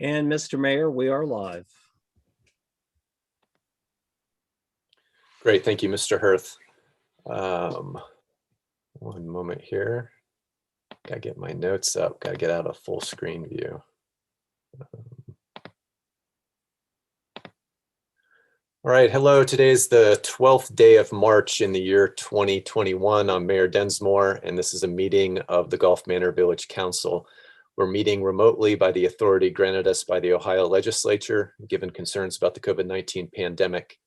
And Mr. Mayor, we are live. Great, thank you, Mr. Hirth. One moment here. Gotta get my notes up, gotta get out a full screen view. All right, hello, today is the 12th day of March in the year 2021. I'm Mayor Densmore, and this is a meeting of the Gulf Manor Village Council. We're meeting remotely by the authority granted us by the Ohio legislature, given concerns about the COVID-19 pandemic.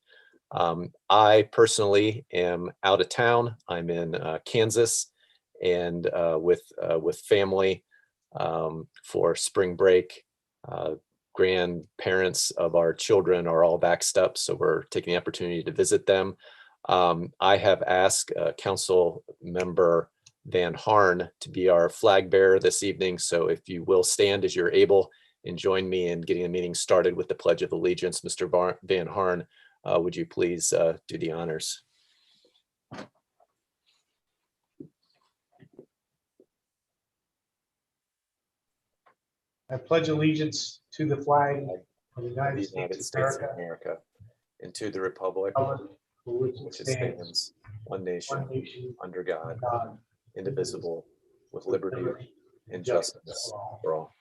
I personally am out of town. I'm in Kansas and with family for spring break. Grandparents of our children are all vaxxed up, so we're taking the opportunity to visit them. I have asked Council Member Van Harn to be our flag bearer this evening, so if you will stand as you're able and join me in getting the meeting started with the Pledge of Allegiance. Mr. Van Harn, would you please do the honors? I pledge allegiance to the flag of the United States of America, and to the republic for which which it it stands, stands, one nation, nation, under God, God, indivisible, with liberty and justice for all.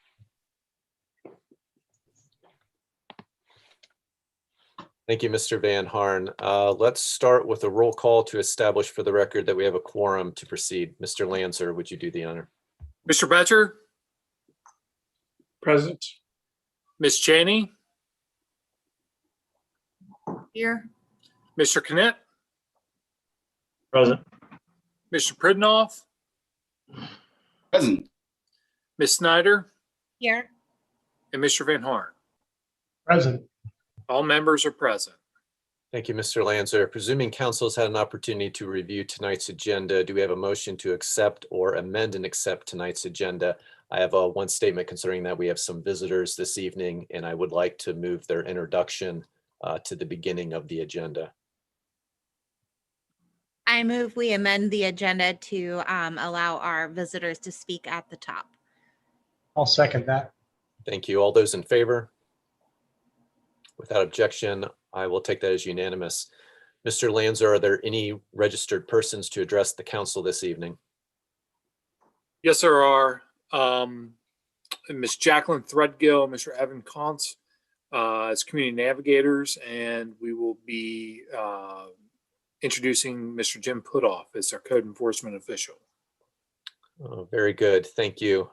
Thank you, Mr. Van Harn. Let's start with a roll call to establish for the record that we have a quorum to proceed. Mr. Lancer, would you do the honor? Mr. Betcher, Present. Ms. Cheney, Here. Mr. Knitt, Present. Mr. Pridnoff, Present. Ms. Snyder, Here. and Mr. Van Horn. Present. All members are present. Thank you, Mr. Lancer. Presuming council has had an opportunity to review tonight's agenda, do we have a motion to accept or amend and accept tonight's agenda? I have one statement concerning that we have some visitors this evening, and I would like to move their introduction to the beginning of the agenda. I move we amend the agenda to allow our visitors to speak at the top. I'll second that. Thank you. All those in favor? Without objection, I will take that as unanimous. Mr. Lanzer, are there any registered persons to address the council this evening? Yes, there are Ms. Jacqueline Threadgill, Mr. Evan Contz as community navigators, and we will be introducing Mr. Jim Putoff as our code enforcement official. Oh, very good. Thank you.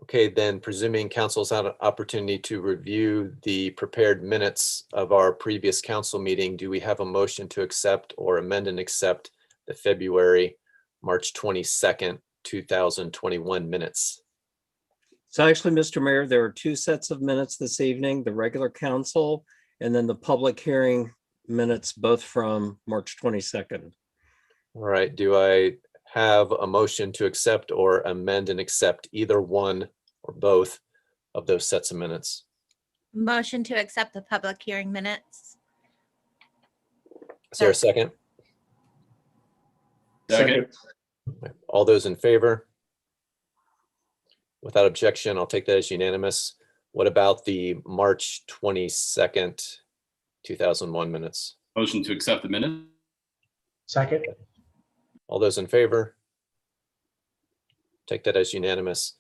Okay, then presuming council's had an opportunity to review the prepared minutes of our previous council meeting, do we have a motion to accept or amend and accept the February, March 22nd, 2021 minutes? So actually, Mr. Mayor, there are two sets of minutes this evening, the regular council and then the public hearing minutes, both from March 22nd. All right, do I have a motion to accept or amend and accept either one or both of those sets of minutes? Motion to accept the public hearing minutes. Is there a second? Second. All those in favor? Without objection, I'll take that as unanimous. What about the March 22nd, 2001 minutes? Motion to accept the minute. Second. All those in favor? Take that as unanimous.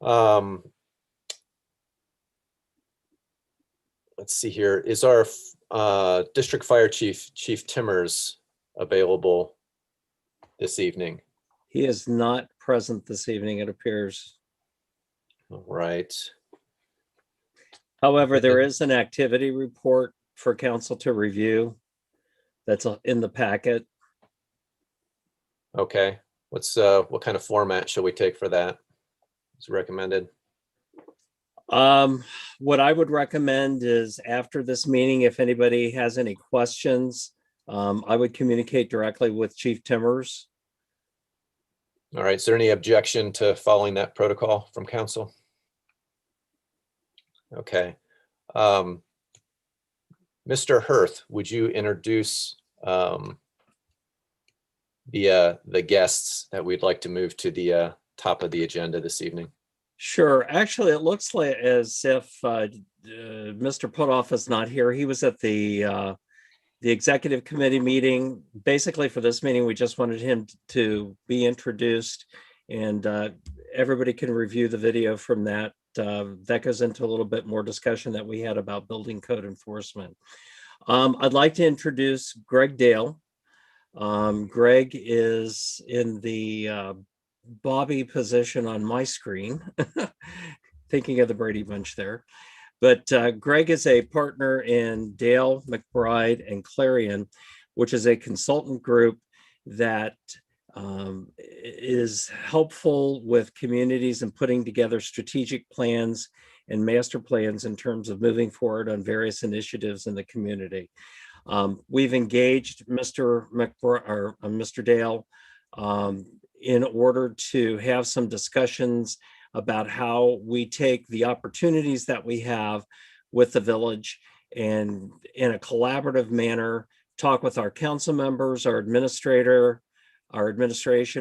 Let's see here. Is our District Fire Chief, Chief Timmers, available this evening? He is not present this evening, it appears. All right. However, there is an activity report for council to review that's in the packet. Okay. What's what kind of format shall we take for that? It's recommended. What I would recommend is after this meeting, if anybody has any questions, I would communicate directly with Chief Timmers. All right. Is there any objection to following that protocol from council? Okay. Mr. Hirth, would you introduce the guests that we'd like to move to the top of the agenda this evening? Sure. Actually, it looks like as if Mr. Putoff is not here. He was at the executive committee meeting. Basically, for this meeting, we just wanted him to be introduced, and everybody can review the video from that. That goes into a little bit more discussion that we had about building code enforcement. I'd like to introduce Greg Dale. Greg is in the Bobby position on my screen, thinking of the Brady Bunch there. But Greg is a partner in Dale, McBride, and Clarion, which is a consultant group that is helpful with communities in putting together strategic plans and master plans in terms of moving forward on various initiatives in the community. We've engaged Mr. Dale in order to have some discussions about how we take the opportunities that we have with the village and in a collaborative manner, talk with our council members, our administration,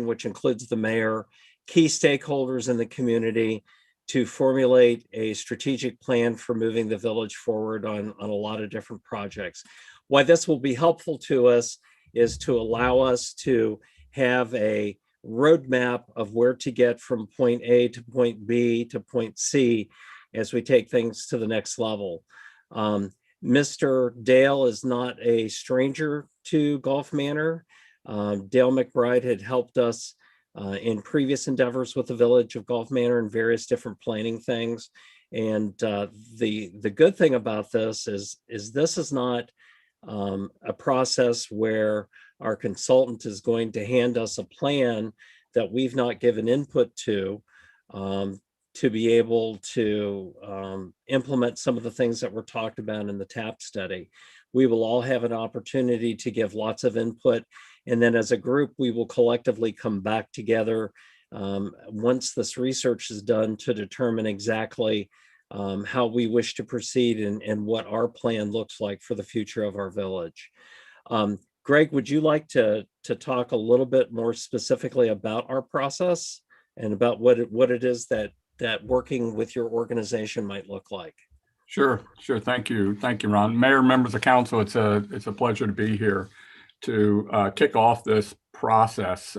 which includes the mayor, key stakeholders in the community, to formulate a strategic plan for moving the village forward on a lot of different projects. Why this will be helpful to us is to allow us to have a roadmap of where to get from point A to point B to point C as we take things to the next level. Mr. Dale is not a stranger to Gulf Manor. Dale McBride had helped us in previous endeavors with the village of Gulf Manor and various different planning things. And the good thing about this is this is not a process where our consultant is going to hand us a plan that we've not given input to be able to implement some of the things that were talked about in the TAP study. We will all have an opportunity to give lots of input. And then as a group, we will collectively come back together once this research is done to determine exactly how we wish to proceed and what our plan looks like for the future of our village. Greg, would you like to talk a little bit more specifically about our process and about what it is that working with your organization might look like? Sure. Thank you, Ron. Mayor, members of council, it's a pleasure to be here to kick off this process.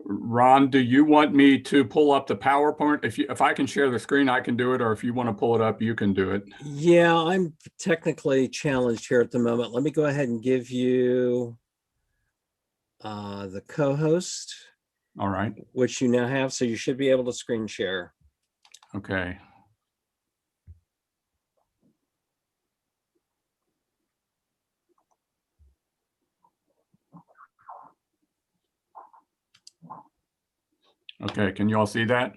Ron, do you want me to pull up the PowerPoint? If I can share the screen, I can do it, or if you want to pull it up, you can do it. Yeah, I'm technically challenged here at the moment. Let me go ahead and give you the co-host. All right. Which you now have, so you should be able to screen share. Okay. Okay, can you all see that?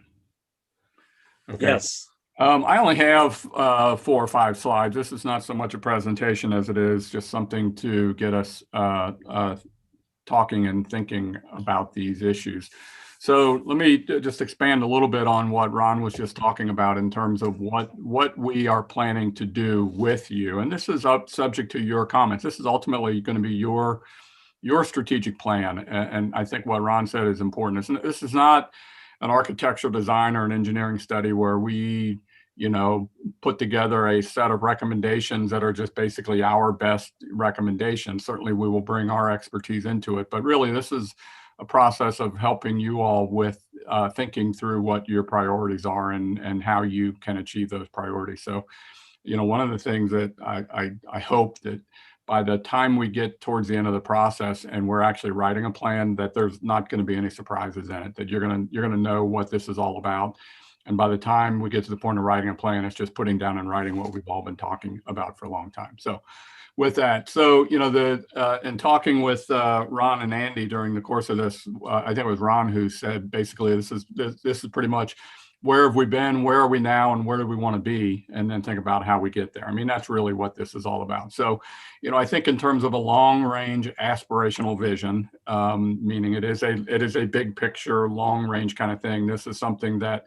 Okay. Yes. I only have 4 or 5 slides. This is not so much a presentation as it is just something to get us talking and thinking about these issues. So let me just expand a little bit on what Ron was just talking about in terms of what we are planning to do with you. And this is subject to your comments. This is ultimately going to be your strategic plan. And I think what Ron said is important. This is not an architectural design or an engineering study where we, put together a set of recommendations that are just basically our best recommendations. Certainly we will bring our expertise into it, but really this is a process of helping you all with thinking through what your priorities are and how you can achieve those priorities. So, one of the things that I hope that by the time we get towards the end of the process and we're actually writing a plan, that there's not going to be any surprises in it, that you're going to know what this is all about. And by the time we get to the point of writing a plan, it's just putting down and writing what we've all been talking about for a long time. So with that, in talking with Ron and Andy during the course of this, I think it was Ron who said, basically, this is pretty much where have we been, where are we now, and where do we want to be, and then think about how we get there. I mean, that's really what this is all about. So, I think in terms of a long-range aspirational vision, meaning it is a big picture, long-range kind of thing. This is something that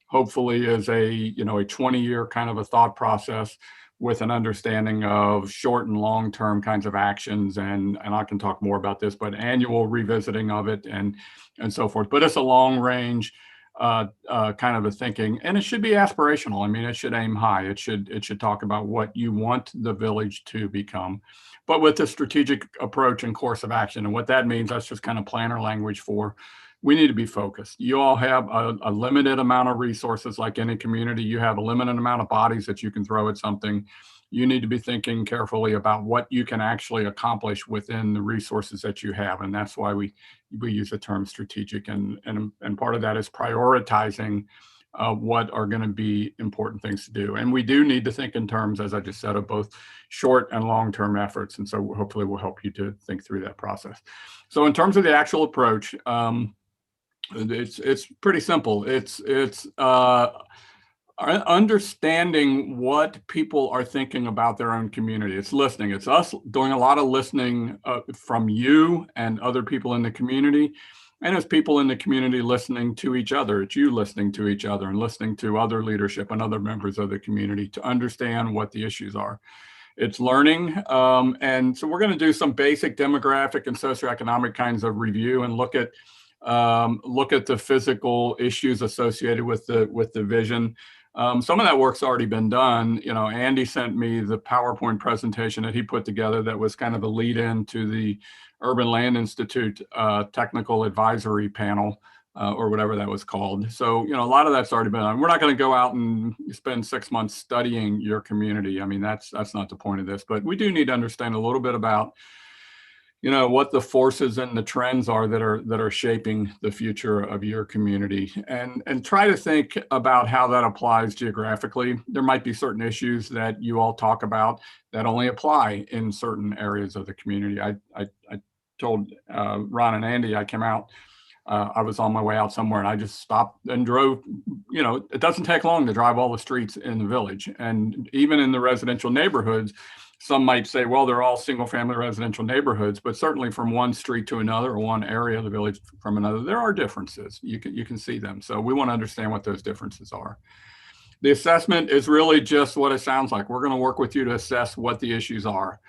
hopefully is a 20-year kind of a thought process with an understanding of short and long-term kinds of actions. And I can talk more about this, but annual revisiting of it and so forth. But it's a long range kind of a thinking, and it should be aspirational. I mean, it should aim high. It should talk about what you want the village to become, but with a strategic approach and course of action. And what that means, that's just kind of planner language for, we need to be focused. You all have a limited amount of resources like any community. You have a limited amount of bodies that you can throw at something. You need to be thinking carefully about what you can actually accomplish within the resources that you have. And that's why we use the term strategic. And part of that is prioritizing what are going to be important things to do. And we do need to think in terms, as I just said, of both short and long-term efforts. And so hopefully we'll help you to think through that process. So in terms of the actual approach, it's pretty simple. It's understanding what people are thinking about their own community. It's listening. It's us doing a lot of listening from you and other people in the community. And it's people in the community listening to each other. It's you listening to each other and listening to other leadership and other members of the community to understand what the issues are. It's learning. And so we're going to do some basic demographic and socioeconomic kinds of review and look at the physical issues associated with the vision. Some of that work's already been done. You know, Andy sent me the PowerPoint presentation that he put together that was kind of a lead in to the Urban Land Institute technical advisory panel or whatever that was called. So, you know, a lot of that's already been done. We're not going to go out and spend 6 months studying your community. I mean, that's not the point of this, but we do need to understand a little bit about, you know, what the forces and the trends are that are shaping the future of your community, and try to think about how that applies geographically. There might be certain issues that you all talk about that only apply in certain areas of the community. I told Ron and Andy, I came out, I was on my way out somewhere and I just stopped and drove. You know, it doesn't take long to drive all the streets in the village, and even in the residential neighborhoods. Some might say, well, they're all single family residential neighborhoods, but certainly from one street to another or one area of the village from another, there are differences. You can see them. So we want to understand what those differences are. The assessment is really just what it sounds like. We're going to work with you to assess what the issues are.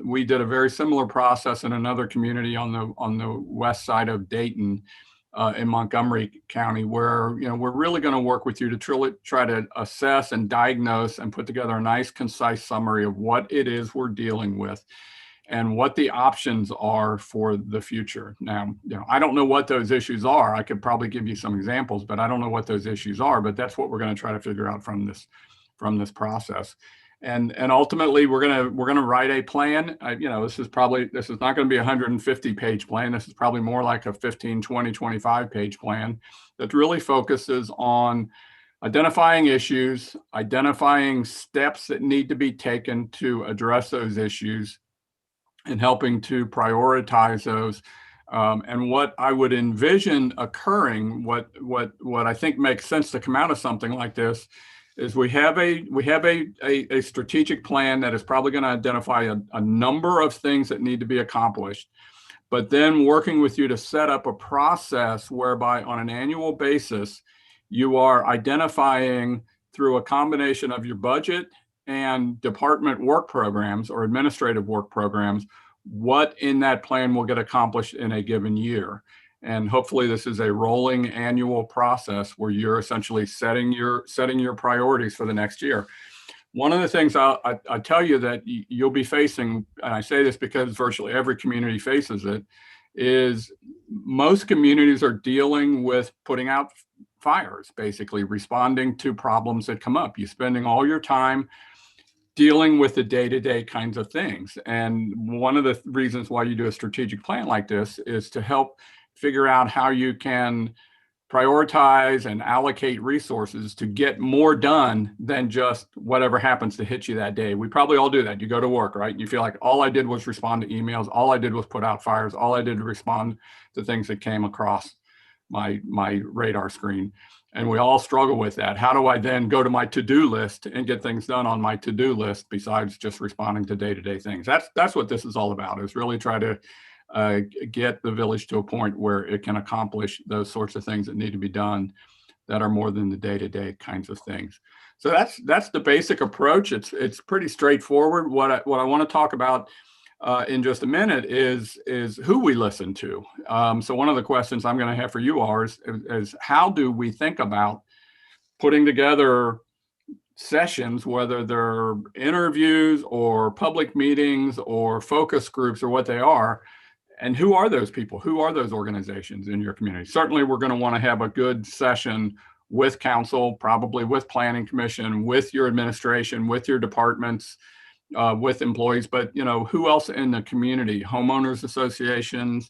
We did a very similar process in another community on the west side of Dayton, in Montgomery County, where, you know, we're really going to work with you to try to assess and diagnose and put together a nice, concise summary of what it is we're dealing with and what the options are for the future. Now, you know, I don't know what those issues are. I could probably give you some examples, but I don't know what those issues are. But that's what we're going to try to figure out from this process. And ultimately, we're gonna write a plan. You know, this is not going to be a 150-page plan. This is probably more like a 15, 20, 25-page plan that really focuses on identifying issues, identifying steps that need to be taken to address those issues, and helping to prioritize those. And what I would envision occurring, what I think makes sense to come out of something like this, is we have a strategic plan that is probably going to identify a number of things that need to be accomplished, but then working with you to set up a process whereby on an annual basis, you are identifying through a combination of your budget and department work programs or administrative work programs, what in that plan will get accomplished in a given year. And hopefully this is a rolling annual process where you're essentially setting your priorities for the next year. One of the things I tell you that you'll be facing, and I say this because virtually every community faces it, is most communities are dealing with putting out fires, basically responding to problems that come up. You're spending all your time dealing with the day-to-day kinds of things. And one of the reasons why you do a strategic plan like this is to help figure out how you can prioritize and allocate resources to get more done than just whatever happens to hit you that day. We probably all do that. You go to work, right? You feel like all I did was respond to emails. All I did was put out fires. All I did was respond to things that came across my radar screen. And we all struggle with that. How do I then go to my to-do list and get things done on my to-do list besides just responding to day-to-day things? That's what this is all about, is really try to get the village to a point where it can accomplish those sorts of things that need to be done that are more than the day-to-day kinds of things. So that's the basic approach. It's pretty straightforward. What I want to talk about in just a minute is who we listen to. So one of the questions I'm going to have for you all is how do we think about putting together sessions, whether they're interviews or public meetings or focus groups or what they are, and who are those people? Who are those organizations in your community? Certainly, we're going to want to have a good session with council, probably with planning commission, with your administration, with your departments, with employees, but who else in the community? Homeowners associations,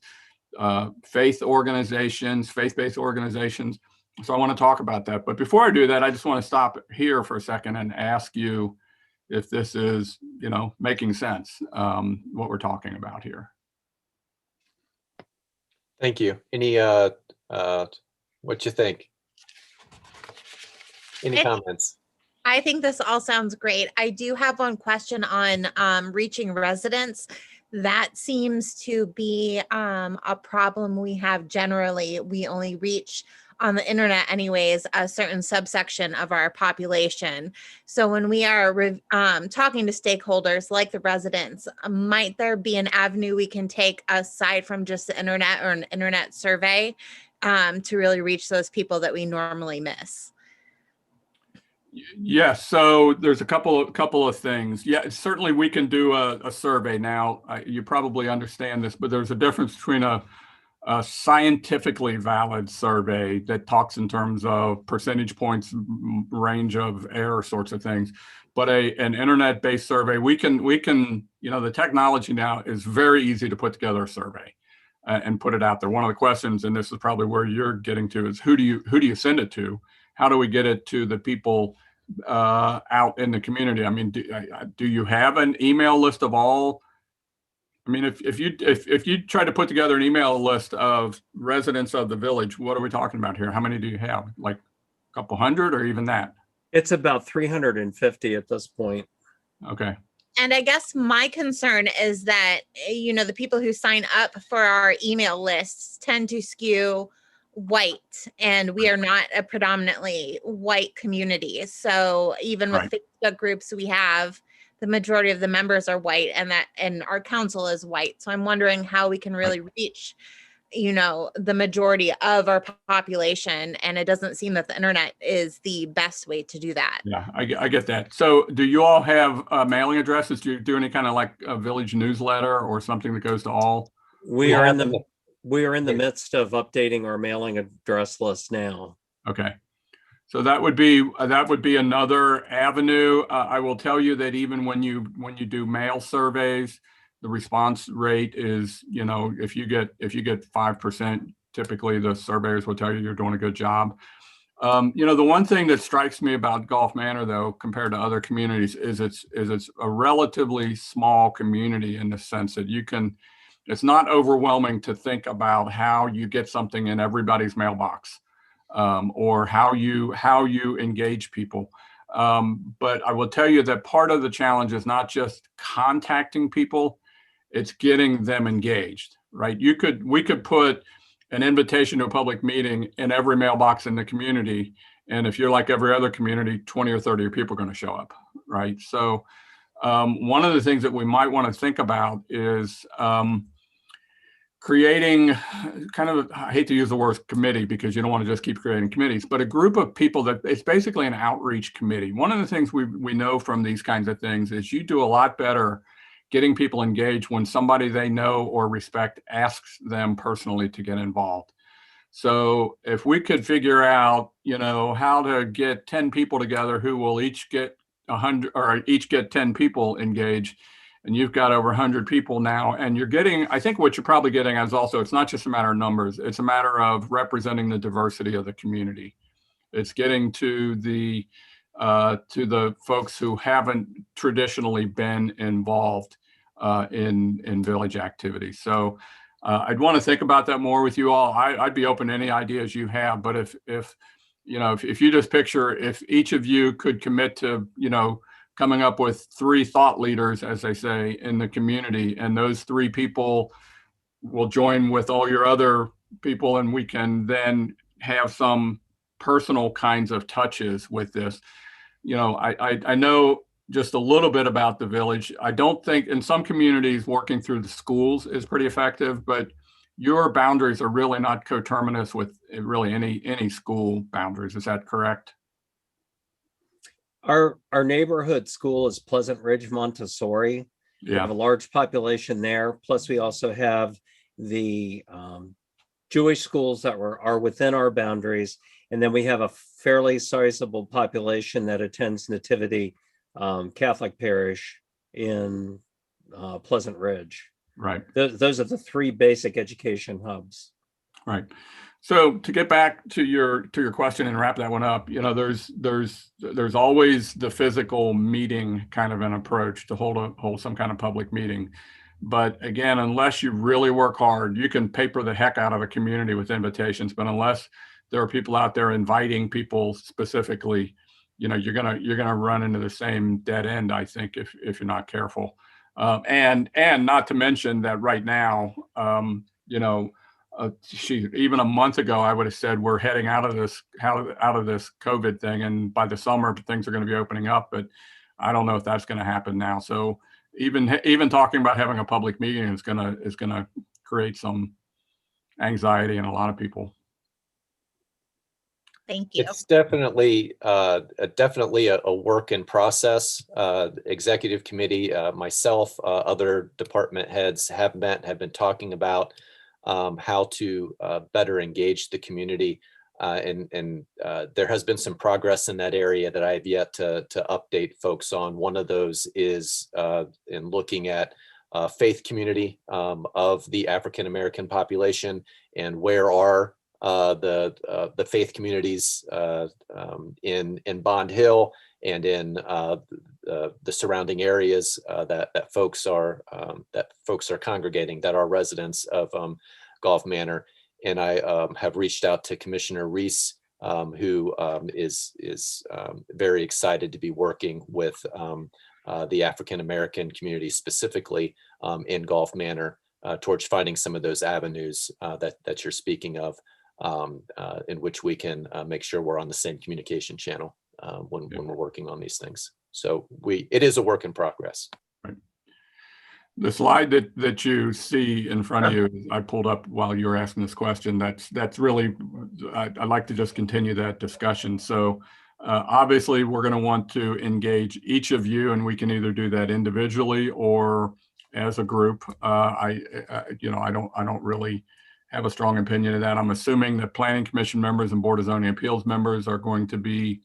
faith organizations, faith-based organizations. So I want to talk about that. But before I do that, I just want to stop here for a second and ask you if this is, making sense, what we're talking about here. Thank you. Any, what you think? Any comments? I think this all sounds great. I do have one question on reaching residents. That seems to be a problem we have generally. We only reach on the internet anyways, a certain subsection of our population. So when we are talking to stakeholders like the residents, might there be an avenue we can take aside from just the internet or an internet survey to really reach those people that we normally miss? Yes, so there's a couple of things. Yeah, certainly we can do a survey now. You probably understand this, but there's a difference between a scientifically valid survey that talks in terms of percentage points, range of error sorts of things, but an internet-based survey, we can, the technology now is very easy to put together a survey and put it out there. One of the questions, and this is probably where you're getting to, is who do you send it to? How do we get it to the people out in the community? I mean, do you have an email list of all? I mean, if you try to put together an email list of residents of the village, what are we talking about here? How many do you have? Like a couple hundred or even that? It's about 350 at this point. Okay. And I guess my concern is that, the people who sign up for our email lists tend to skew white, and we are not a predominantly white community. So even with Facebook groups we have, the majority of the members are white, and our council is white. So I'm wondering how we can really reach, the majority of our population. And it doesn't seem that the internet is the best way to do that. Yeah, I get that. So do you all have mailing addresses? Do you do any kind of like a village newsletter or something that goes to all? We are in the midst of updating our mailing address list now. Okay. So that would be another avenue. I will tell you that even when you do mail surveys, the response rate is, if you get 5%, typically the surveyors will tell you you're doing a good job. The one thing that strikes me about Gulf Manor, though, compared to other communities, is it's a relatively small community in the sense that it's not overwhelming to think about how you get something in everybody's mailbox. Or how you engage people. But I will tell you that part of the challenge is not just contacting people, it's getting them engaged, right? We could put an invitation to a public meeting in every mailbox in the community. And if you're like every other community, 20 or 30 people are going to show up, right? So one of the things that we might want to think about is creating kind of, I hate to use the word committee because you don't want to just keep creating committees, but a group of people that it's basically an outreach committee. One of the things we know from these kinds of things is you do a lot better getting people engaged when somebody they know or respect asks them personally to get involved. So if we could figure out, how to get 10 people together who will each get 100 or each get 10 people engaged, and you've got over 100 people now, and you're getting, I think what you're probably getting is also, it's not just a matter of numbers, it's a matter of representing the diversity of the community. It's getting to the folks who haven't traditionally been involved in village activities. So I'd want to think about that more with you all. I'd be open to any ideas you have, but if you just picture, if each of you could commit to, coming up with 3 thought leaders, as they say, in the community, and those 3 people will join with all your other people, and we can then have some personal kinds of touches with this. I know just a little bit about the village. I don't think in some communities working through the schools is pretty effective, but your boundaries are really not coterminous with really any school boundaries. Is that correct? Our neighborhood school is Pleasant Ridge Montessori. We have Yeah, a large population there. Plus, we also have the Jewish schools that are within our boundaries. And then we have a fairly sizable population that attends Nativity Catholic Parish in Pleasant Ridge. right. Those are the three basic education hubs. Right. So to get back to your question and wrap that one up, you know, there's always the physical meeting kind of an approach to hold some kind of public meeting. But again, unless you really work hard, you can paper the heck out of a community with invitations. But unless there are people out there inviting people specifically, you know, you're gonna run into the same dead end, I think, if you're not careful. And not to mention that right now, you know, even a month ago, I would have said we're heading out of this COVID thing, and by the summer things are going to be opening up. But I don't know if that's going to happen now. So even talking about having a public meeting is gonna create some anxiety in a lot of people. Thank you. It's definitely a work in process. Executive committee, myself, other department heads have been talking about how to better engage the community. And there has been some progress in that area that I have yet to update folks on. One of those is in looking at faith community of the African American population, and where are the faith communities in Bond Hill and in the surrounding areas that folks are congregating, that are residents of Gulf Manor. And I have reached out to Commissioner Reese, who is very excited to be working with the African American community specifically in Gulf Manor towards finding some of those avenues that you're speaking of, in which we can make sure we're on the same communication channel when we're working on these things. So it is a work in progress. The slide that you see in front of you, I pulled up while you were asking this question. That's really, I'd like to just continue that discussion. So obviously we're going to want to engage each of you, and we can either do that individually or as a group. I don't really have a strong opinion of that. I'm assuming that Planning Commission members and Board of Zoning Appeals members are going to be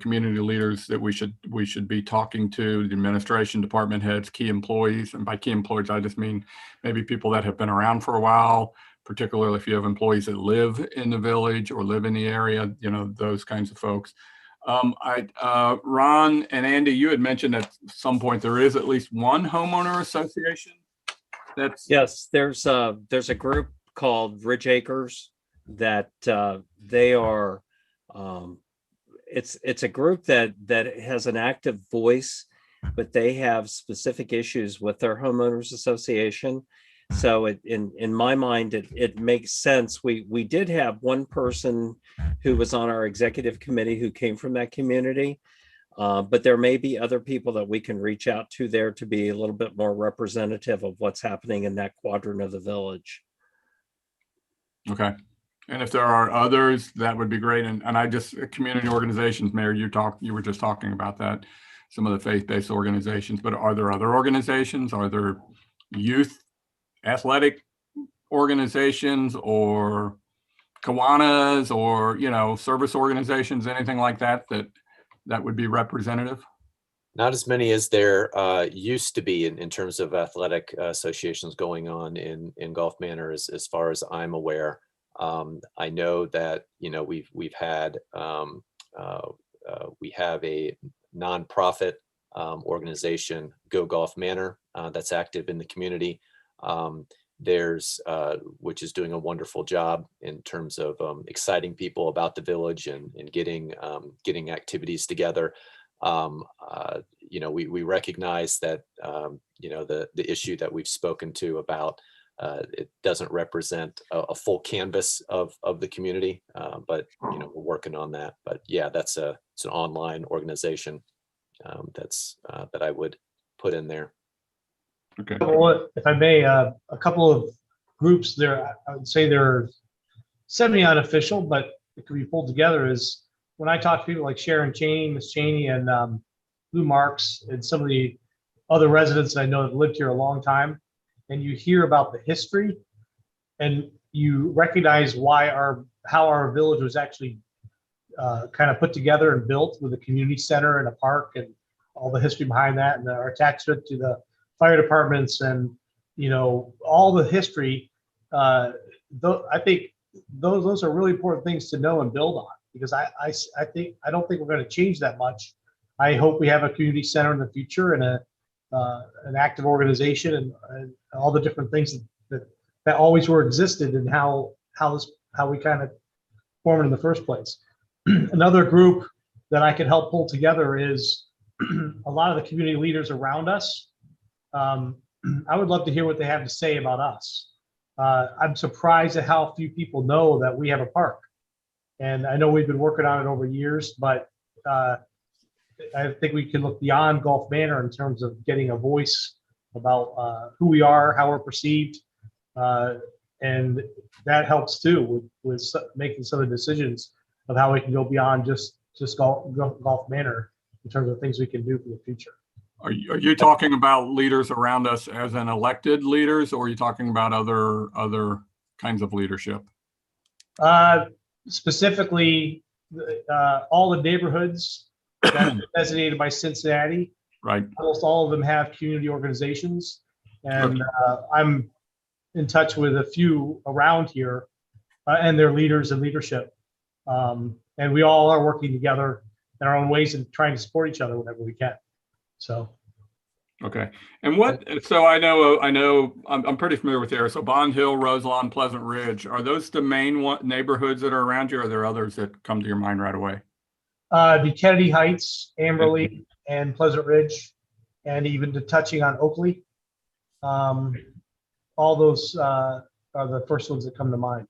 community leaders that we should be talking to, the administration, department heads, key employees. And by key employees, I just mean maybe people that have been around for a while, particularly if you have employees that live in the village or live in the area, you know, those kinds of folks. Ron and Andy, you had mentioned at some point there is at least one homeowner association. Yes, there's a group called Ridge Acres that they are. It's a group that has an active voice, but they have specific issues with their homeowners association. So in my mind, it makes sense. We did have one person who was on our executive committee who came from that community, but there may be other people that we can reach out to there to be a little bit more representative of what's happening in that quadrant of the village. Okay. And if there are others, that would be great. And I just, community organizations, Mayor, you were just talking about that, some of the faith-based organizations, but are there other organizations? Are there youth athletic organizations or Kiwanis or, you know, service organizations, anything like that would be representative? Not as many as there used to be in terms of athletic associations going on in Gulf Manor, as far as I'm aware. I know that, you know, we have a nonprofit organization, Go Gulf Manor, that's active in the community. There's which is doing a wonderful job in terms of exciting people about the village and getting activities together. You know, we recognize that you know, the issue that we've spoken to about it doesn't represent a full canvas of the community, but you know, we're working on that. But yeah, it's an online organization that I would put in there. Okay. If I may, a couple of groups there, I would say they're semi-unofficial, but it could be pulled together, is when I talk to people like Sharon Cheney, Miss Cheney, and Lou Marks, and some of the other residents I know that lived here a long time, and you hear about the history, and you recognize how our village was actually kind of put together and built with a community center and a park and all the history behind that, and our attachment to the fire departments, and all the history. I think those are really important things to know and build on, because I don't think we're going to change that much. I hope we have a community center in the future and an active organization and all the different things that always were existed, and how we kind of formed in the first place. Another group that I could help pull together is a lot of the community leaders around us. I would love to hear what they have to say about us. I'm surprised at how few people know that we have a park. And I know we've been working on it over years, but I think we can look beyond Gulf Manor in terms of getting a voice about who we are, how we're perceived. And that helps too with making some of the decisions of how we can go beyond just Gulf Manor in terms of things we can do for the future. Are you talking about leaders around us as an elected leaders, or are you talking about other kinds of leadership? Specifically, all the neighborhoods that are designated by Cincinnati, Right. almost all of them have community organizations. And I'm in touch with a few around here and their leaders and leadership. And we all are working together in our own ways and trying to support each other whenever we can. So. Okay. And so I know I'm pretty familiar with the area. So Bond Hill, Roselawn, Pleasant Ridge, are those the main neighborhoods that are around you? Or are there others that come to your mind right away? The Kennedy Heights, Amberley, and Pleasant Ridge, and even touching on Oakley. All those are the first ones that come to mind.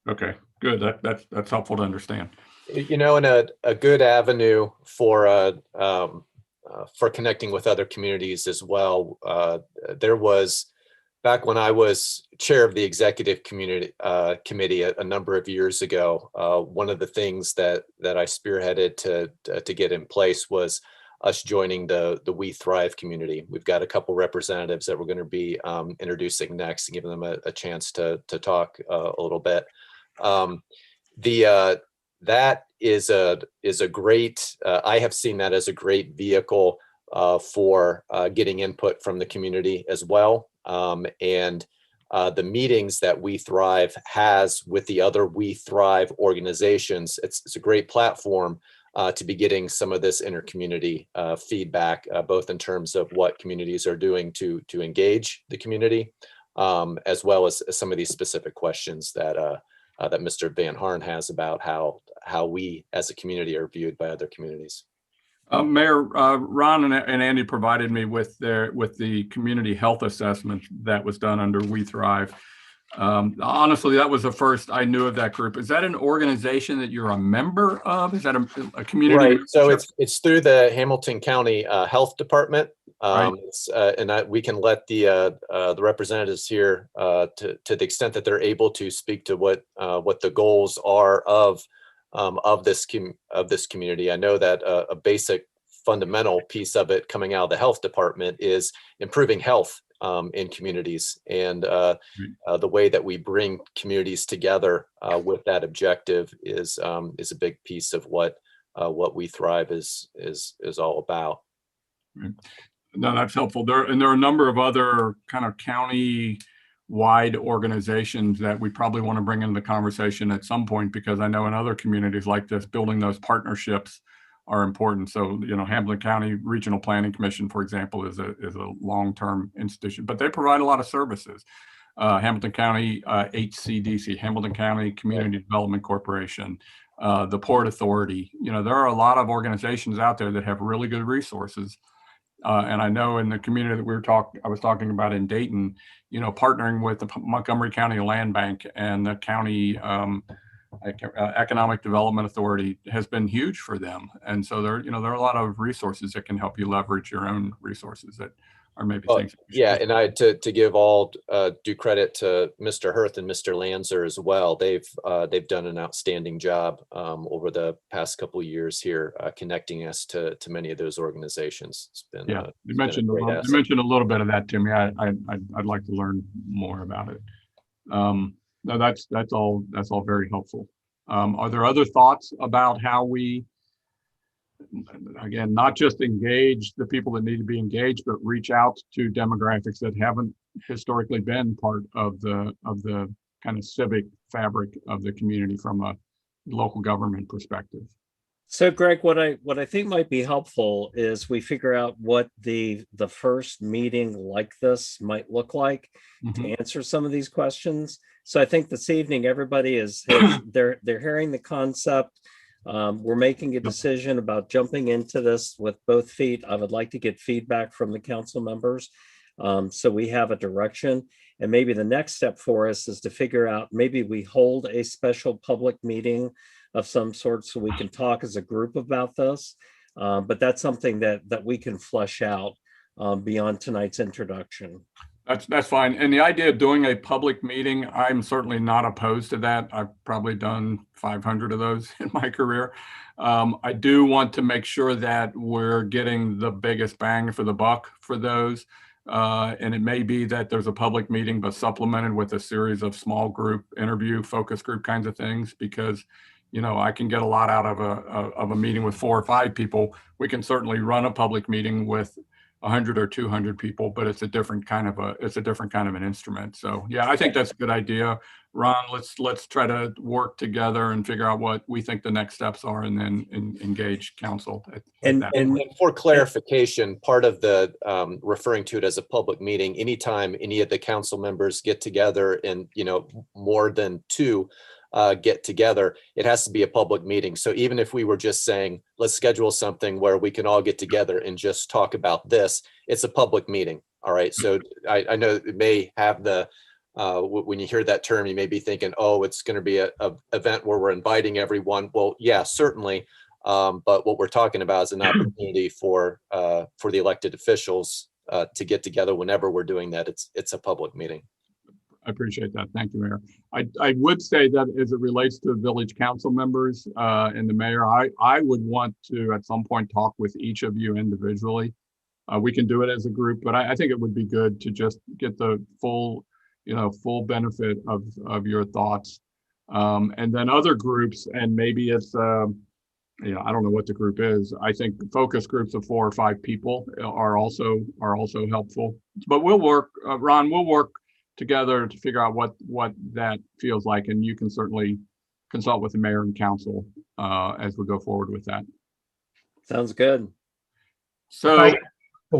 Okay, good. That's helpful to understand. And a good avenue for connecting with other communities as well. There was, back when I was chair of the executive committee a number of years ago, one of the things that I spearheaded to get in place was us joining the We Thrive community. We've got a couple representatives that we're going to be introducing next and giving them a chance to talk a little bit. That is a great, I have seen that as a great vehicle for getting input from the community as well. And the meetings that We Thrive has with the other We Thrive organizations, it's a great platform to be getting some of this intercommunity feedback, both in terms of what communities are doing to engage the community, as well as some of these specific questions that Mr. Van Harn has about how we as a community are viewed by other communities. Mayor, Ron and Andy provided me with the community health assessment that was done under We Thrive. Honestly, that was the first I knew of that group. Is that an organization that you're a member of? Is that a community? Right. So it's through the Hamilton County Health Department. Right. We can let the representatives here, to the extent that they're able to, speak to what the goals are of this community. I know that a basic fundamental piece of it coming out of the health department is improving health in communities, and the way that we bring communities together with that objective is a big piece of what We Thrive is all about. No, that's helpful. There are a number of other kind of county-wide organizations that we probably want to bring into the conversation at some point, because I know in other communities like this, building those partnerships are important. So, Hamilton County Regional Planning Commission, for example, is a long-term institution, but they provide a lot of services. Hamilton County HCDC, Hamilton County Community Development Corporation, the Port Authority. There are a lot of organizations out there that have really good resources. And I know in the community that I was talking about in Dayton, partnering with the Montgomery County Land Bank and the county Economic Development Authority has been huge for them. And so there are a lot of resources that can help you leverage your own resources that are maybe Well, things. yeah, and to give all due credit to Mr. Hirth and Mr. Lanzer as well. They've done an outstanding job over the past couple of years here, connecting us to many of those organizations. It's been Yeah, you it's been a mentioned great you asset. mentioned a little bit of that to me. I'd like to learn more about it. No, that's all very helpful. Are there other thoughts about how we, again, not just engage the people that need to be engaged, but reach out to demographics that haven't historically been part of the kind of civic fabric of the community from a local government perspective? So Greg, what I think might be helpful is we figure out what the first meeting like this might look like to answer some of these questions. So I think this evening, everybody they're hearing the concept. We're making a decision about jumping into this with both feet. I would like to get feedback from the council members. So we have a direction, and maybe the next step for us is to figure out, maybe we hold a special public meeting of some sort so we can talk as a group about this. But that's something that we can flesh out beyond tonight's introduction. That's fine. And the idea of doing a public meeting, I'm certainly not opposed to that. I've probably done 500 of those in my career. I do want to make sure that we're getting the biggest bang for the buck for those. And it may be that there's a public meeting, but supplemented with a series of small group interview, focus group kinds of things, because I can get a lot out of a meeting with 4 or 5 people. We can certainly run a public meeting with 100 or 200 people, but it's a different kind of an instrument. So yeah, I think that's a good idea. Ron, let's try to work together and figure out what we think the next steps are, and then engage council. And for clarification, part of the referring to it as a public meeting, anytime any of the council members get together and more than 2 get together, it has to be a public meeting. So even if we were just saying, let's schedule something where we can all get together and just talk about this, it's a public meeting. All right. So I know it may have when you hear that term, you may be thinking, oh, it's going to be a event where we're inviting everyone. Well, yeah, certainly. But what we're talking about is an opportunity for the elected officials to get together whenever we're doing that. It's a public meeting. I appreciate that. Thank you, Mayor. I would say that as it relates to village council members and the mayor, I would want to at some point talk with each of you individually. We can do it as a group, but I think it would be good to just get the full benefit of your thoughts. And then other groups, and maybe it's, I don't know what the group is. I think focus groups of 4 or 5 people are also helpful, but we'll work, Ron, we'll work together to figure out what that feels like, and you can certainly consult with the mayor and council as we go forward with that. Sounds good. So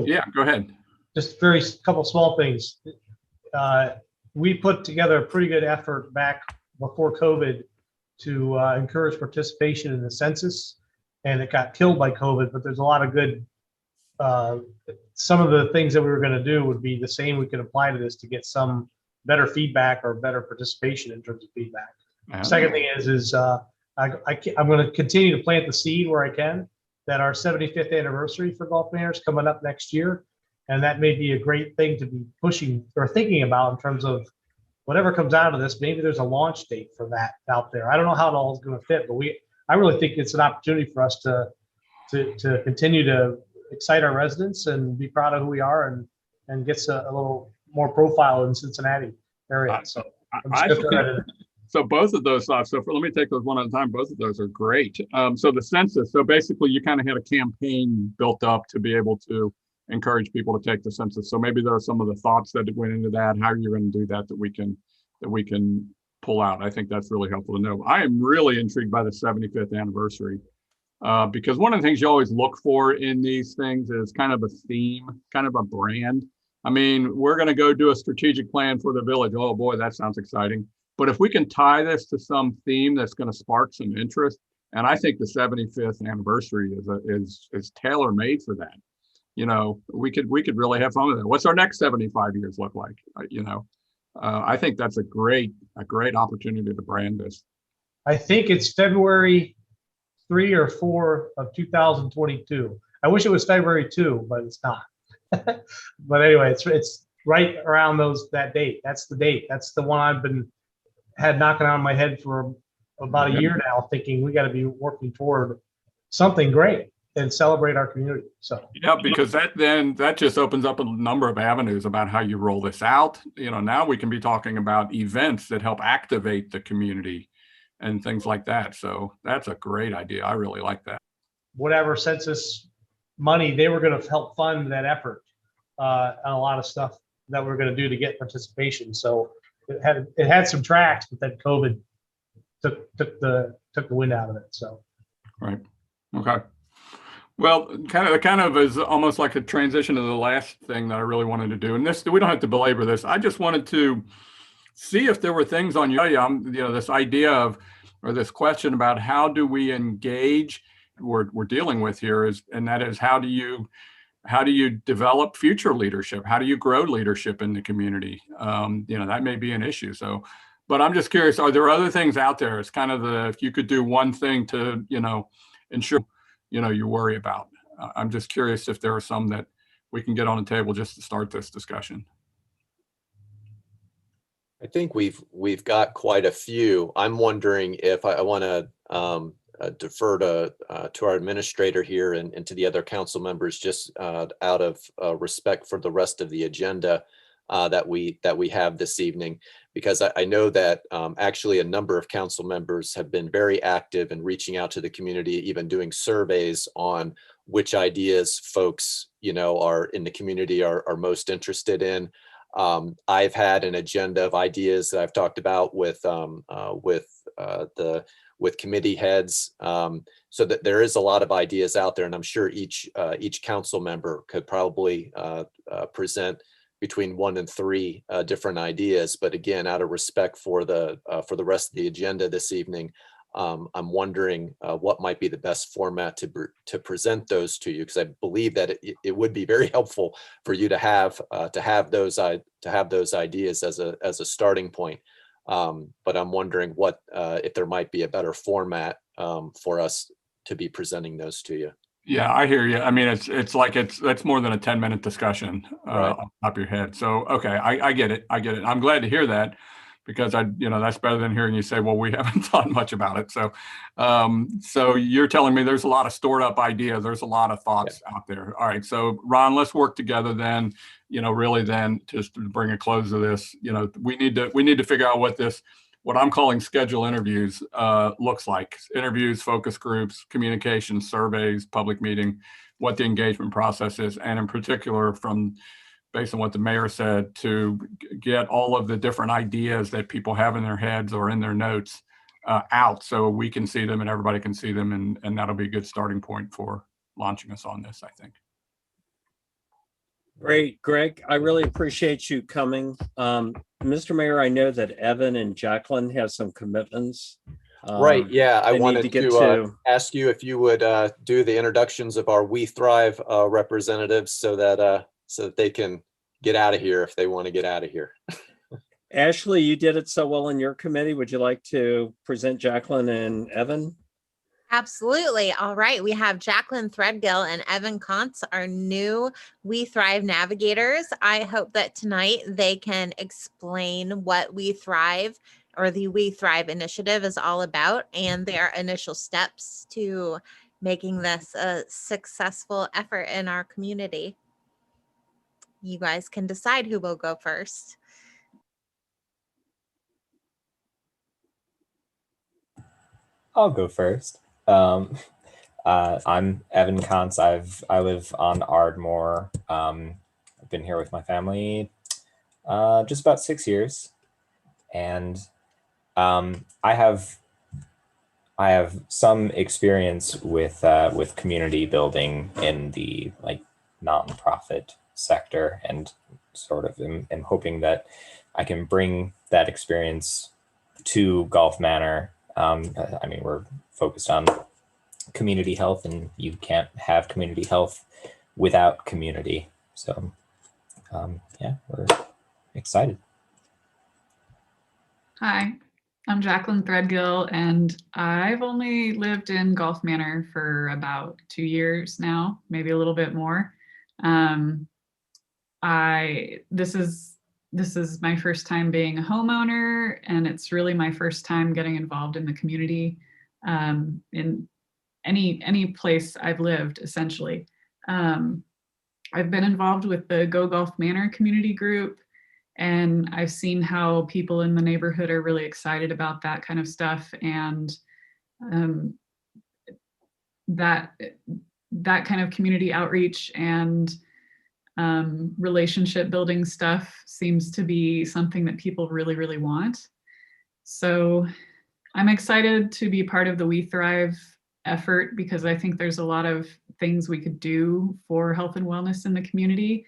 yeah, go ahead. Just couple small things. We put together a pretty good effort back before COVID to encourage participation in the census, and it got killed by COVID, but there's a lot of good some of the things that we were going to do would be the same we could apply to this to get some better feedback or better participation in terms of feedback. Second thing is I'm going to continue to plant the seed where I can, that our 75th anniversary for Gulf Manor is coming up next year. And that may be a great thing to be pushing or thinking about in terms of whatever comes out of this. Maybe there's a launch date for that out there. I don't know how it all is going to fit, but I really think it's an opportunity for us to continue to excite our residents and be proud of who we are, and gets a little more profile in Cincinnati area. So so both of those thoughts. So let me take those one at a time. Both of those are great. So the census. So basically, you kind of had a campaign built up to be able to encourage people to take the census. So maybe there are some of the thoughts that went into that. How you're going to do that we can pull out. I think that's really helpful to know. I am really intrigued by the 75th anniversary. Because one of the things you always look for in these things is kind of a theme, kind of a brand. I mean, we're going to go do a strategic plan for the village. Oh boy, that sounds exciting. But if we can tie this to some theme that's going to spark some interest, and I think the 75th anniversary is tailor-made for that. We could really have fun with it. What's our next 75 years look like? I think that's a great opportunity to brand this. I think it's February 3 or 4 of 2022. I wish it was February 2, but it's not. But anyway, it's right around that date. That's the date. That's the one I've had knocking on my head for about a year now, thinking we got to be working toward something great and celebrate our community. So Yeah, because that just opens up a number of avenues about how you roll this out. Now we can be talking about events that help activate the community and things like that. So that's a great idea. I really like that. whatever census money, they were going to help fund that effort on a lot of stuff that we're going to do to get participation. So it had some tracks, but then COVID took the wind out of it. So Right. Okay. Well, kind of is almost like a transition to the last thing that I really wanted to do. And this, we don't have to belabor this. I just wanted to see if there were things on this idea of, or this question about how do we engage we're dealing with here and that is how do you develop future leadership? How do you grow leadership in the community? That may be an issue. So, but I'm just curious, are there other things out there? It's kind of if you could do one thing to, ensure, you worry about. I'm just curious if there are some that we can get on the table just to start this discussion. I think we've got quite a few. I'm wondering if I want to defer to our administrator here and to the other council members, just out of respect for the rest of the agenda that we have this evening, because I know that actually a number of council members have been very active in reaching out to the community, even doing surveys on which ideas folks are in the community are most interested in. I've had an agenda of ideas that I've talked about with committee heads, so that there is a lot of ideas out there, and I'm sure each council member could probably present between 1 and 3 different ideas. But again, out of respect for the rest of the agenda this evening, I'm wondering what might be the best format to present those to you, because I believe that it would be very helpful for you to have those ideas as a starting point. But I'm wondering what if there might be a better format for us to be presenting those to you. Yeah, I hear you. I mean, that's more than a 10-minute discussion Right. off the top of your head. So, okay, I get it. I'm glad to hear that, because that's better than hearing you say, well, we haven't thought much about it. So, so you're telling me there's a lot of stored up ideas. There's a lot of thoughts out there. All right. So Ron, let's work together then, really then just to bring a close to this, we need to figure out what I'm calling schedule interviews looks like. Interviews, focus groups, communication, surveys, public meeting, what the engagement process is. And in particular, based on what the mayor said, to get all of the different ideas that people have in their heads or in their notes out so we can see them and everybody can see them. And that'll be a good starting point for launching us on this, I think. Great, Greg. I really appreciate you coming. Mr. Mayor, I know that Evan and Jacqueline have some commitments. Right. Yeah. I they need wanted to get to ask you if you would do the introductions of our We Thrive representatives so that they can get out of here if they want to get out of here. Ashley, you did it so well in your committee. Would you like to present Jacqueline and Evan? Absolutely. All right. We have Jacqueline Threadgill and Evan Kontz, our new We Thrive navigators. I hope that tonight they can explain what We Thrive, or the We Thrive initiative, is all about, and their initial steps to making this a successful effort in our community. You guys can decide who will go first. I'll go first. I'm Evan Kontz. I live on Ardmore. I've been here with my family just about 6 years, and I have some experience with community building in the nonprofit sector, and sort of am hoping that I can bring that experience to Golf Manor. I mean, we're focused on community health, and you can't have community health without community. So, yeah, we're excited. Hi, I'm Jacqueline Threadgill, and I've only lived in Gulf Manor for about 2 years now, maybe a little bit more. Um, this is my first time being a homeowner, and it's really my first time getting involved in the community in any place I've lived, essentially. I've been involved with the Go Gulf Manor community group, and I've seen how people in the neighborhood are really excited about that kind of stuff, and that kind of community outreach and relationship building stuff seems to be something that people really, really want. So I'm excited to be part of the We Thrive effort, because I think there's a lot of things we could do for health and wellness in the community.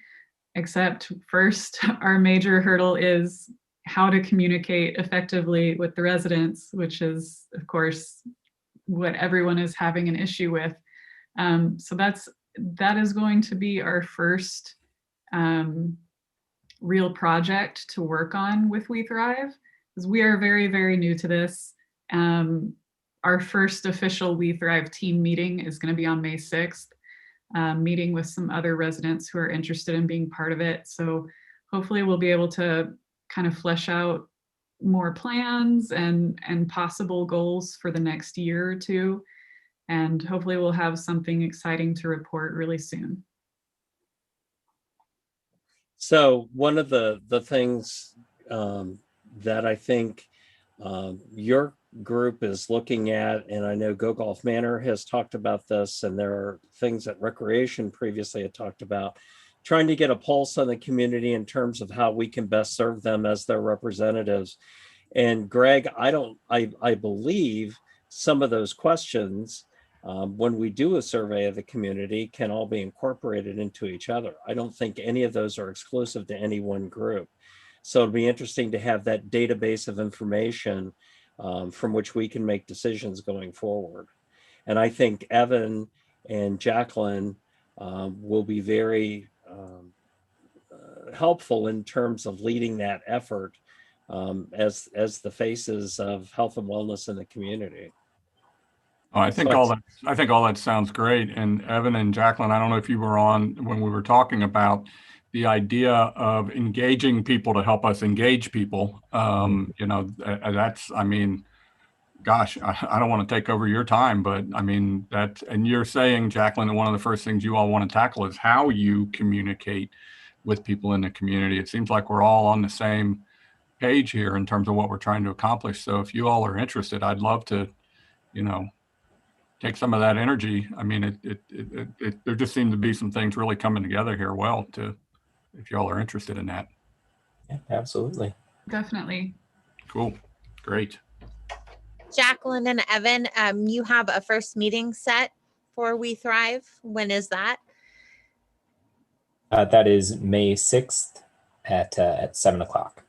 Except first, our major hurdle is how to communicate effectively with the residents, which is, of course, what everyone is having an issue with. So that is going to be our first real project to work on with We Thrive, because we are very, very new to this. Our first official We Thrive team meeting is going to be on May 6th. Meeting with some other residents who are interested in being part of it. So hopefully we'll be able to kind of flesh out more plans and possible goals for the next year or two. And hopefully we'll have something exciting to report really soon. So one of the things that I think your group is looking at, and I know Go Golf Manor has talked about this, and there are things that Recreation previously had talked about, trying to get a pulse on the community in terms of how we can best serve them as their representatives. And Greg, I believe some of those questions, when we do a survey of the community, can all be incorporated into each other. I don't think any of those are exclusive to any one group. So it'll be interesting to have that database of information from which we can make decisions going forward. And I think Evan and Jacqueline will be very helpful in terms of leading that effort as the faces of health and wellness in the community. Oh, I think all that sounds great. And Evan and Jacqueline, I don't know if you were on when we were talking about the idea of engaging people to help us engage people. You know, that's, I mean, gosh, I don't want to take over your time, but I mean, and you're saying, Jacqueline, that one of the first things you all want to tackle is how you communicate with people in the community. It seems like we're all on the same page here in terms of what we're trying to accomplish. So if you all are interested, I'd love to, you know, take some of that energy. I mean, there just seem to be some things really coming together here well, if y'all are interested in that. Yeah, absolutely. Definitely. Cool. Great. Jacqueline and Evan, you have a first meeting set for We Thrive. When is that? That is May 6th at 7 o'clock.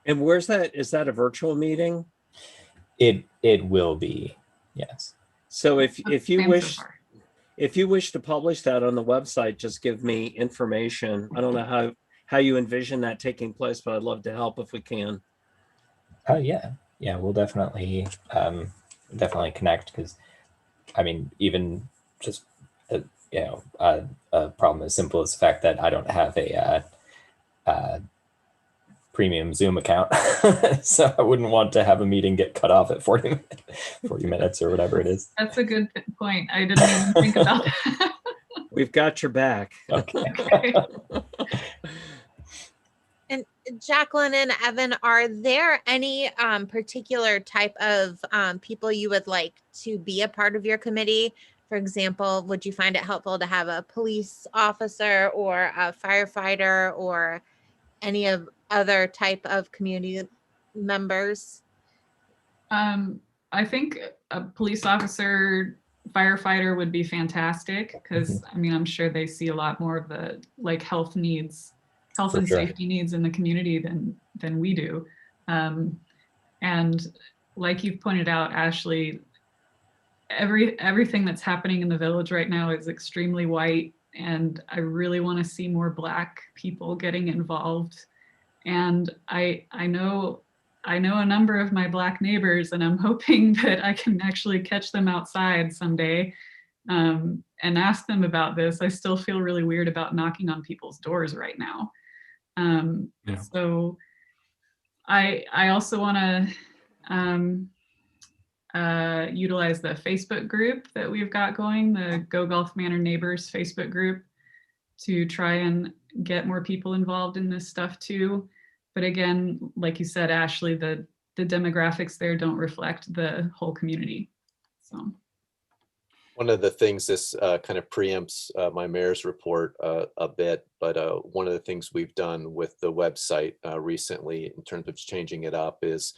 And where's that? Is that a virtual meeting? It will be, yes. So if you Same wish, so far. if you wish to publish that on the website, just give me information. I don't know how you envision that taking place, but I'd love to help if we can. Yeah, we'll definitely connect, because I mean, even just a problem as simple as the fact that I don't have a premium Zoom account, so I wouldn't want to have a meeting get cut off at 40 minutes or whatever it is. That's a good point. I didn't even think about that. We've got your back. Okay. Okay. And Jacqueline and Evan, are there any particular type of people you would like to be a part of your committee? For example, would you find it helpful to have a police officer or a firefighter or any of other type of community members? I think a police officer, firefighter would be fantastic, because I mean, I'm sure they see a lot more of the like health and For sure. safety needs in the community than we do. And like you've pointed out, Ashley, everything that's happening in the village right now is extremely white, and I really want to see more Black people getting involved. And I know I know a number of my Black neighbors, and I'm hoping that I can actually catch them outside someday and ask them about this. I still feel really weird about knocking on people's doors right now. Yeah. So I also want to utilize the Facebook group that we've got going, the Go Golf Manor Neighbors Facebook group, to try and get more people involved in this stuff too. But again, like you said, Ashley, the demographics there don't reflect the whole community. So One of the things this kind of preempts my mayor's report a bit, but one of the things we've done with the website recently in terms of changing it up is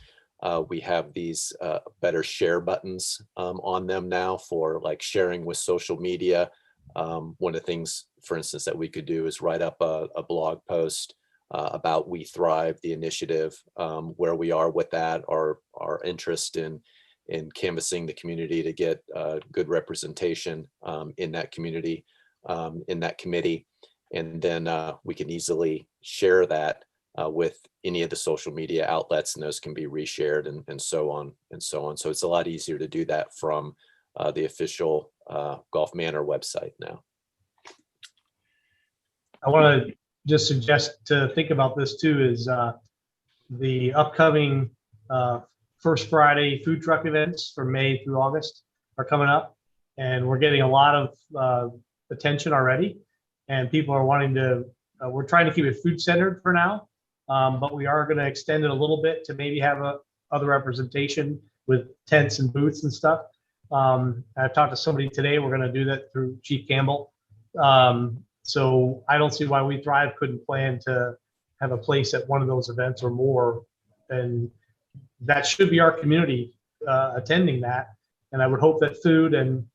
we have these better share buttons on them now for like sharing with social media. One of the things, for instance, that we could do is write up a blog post about We Thrive, the initiative, where we are with that, our interest in canvassing the community to get good representation in that community, in that committee. And then we can easily share that with any of the social media outlets, and those can be reshared and so on and so on. So it's a lot easier to do that from the official Golf Manor website now. I want to just suggest to think about this too is the upcoming First Friday food truck events from May through August are coming up, and we're getting a lot of attention already, and people are wanting to, we're trying to keep it food centered for now, but we are going to extend it a little bit to maybe have other representation with tents and booths and stuff. I've talked to somebody today, we're going to do that through Chief Campbell. So I don't see why We Thrive couldn't plan to have a place at one of those events or more, and that should be our community attending that. And I would hope that food and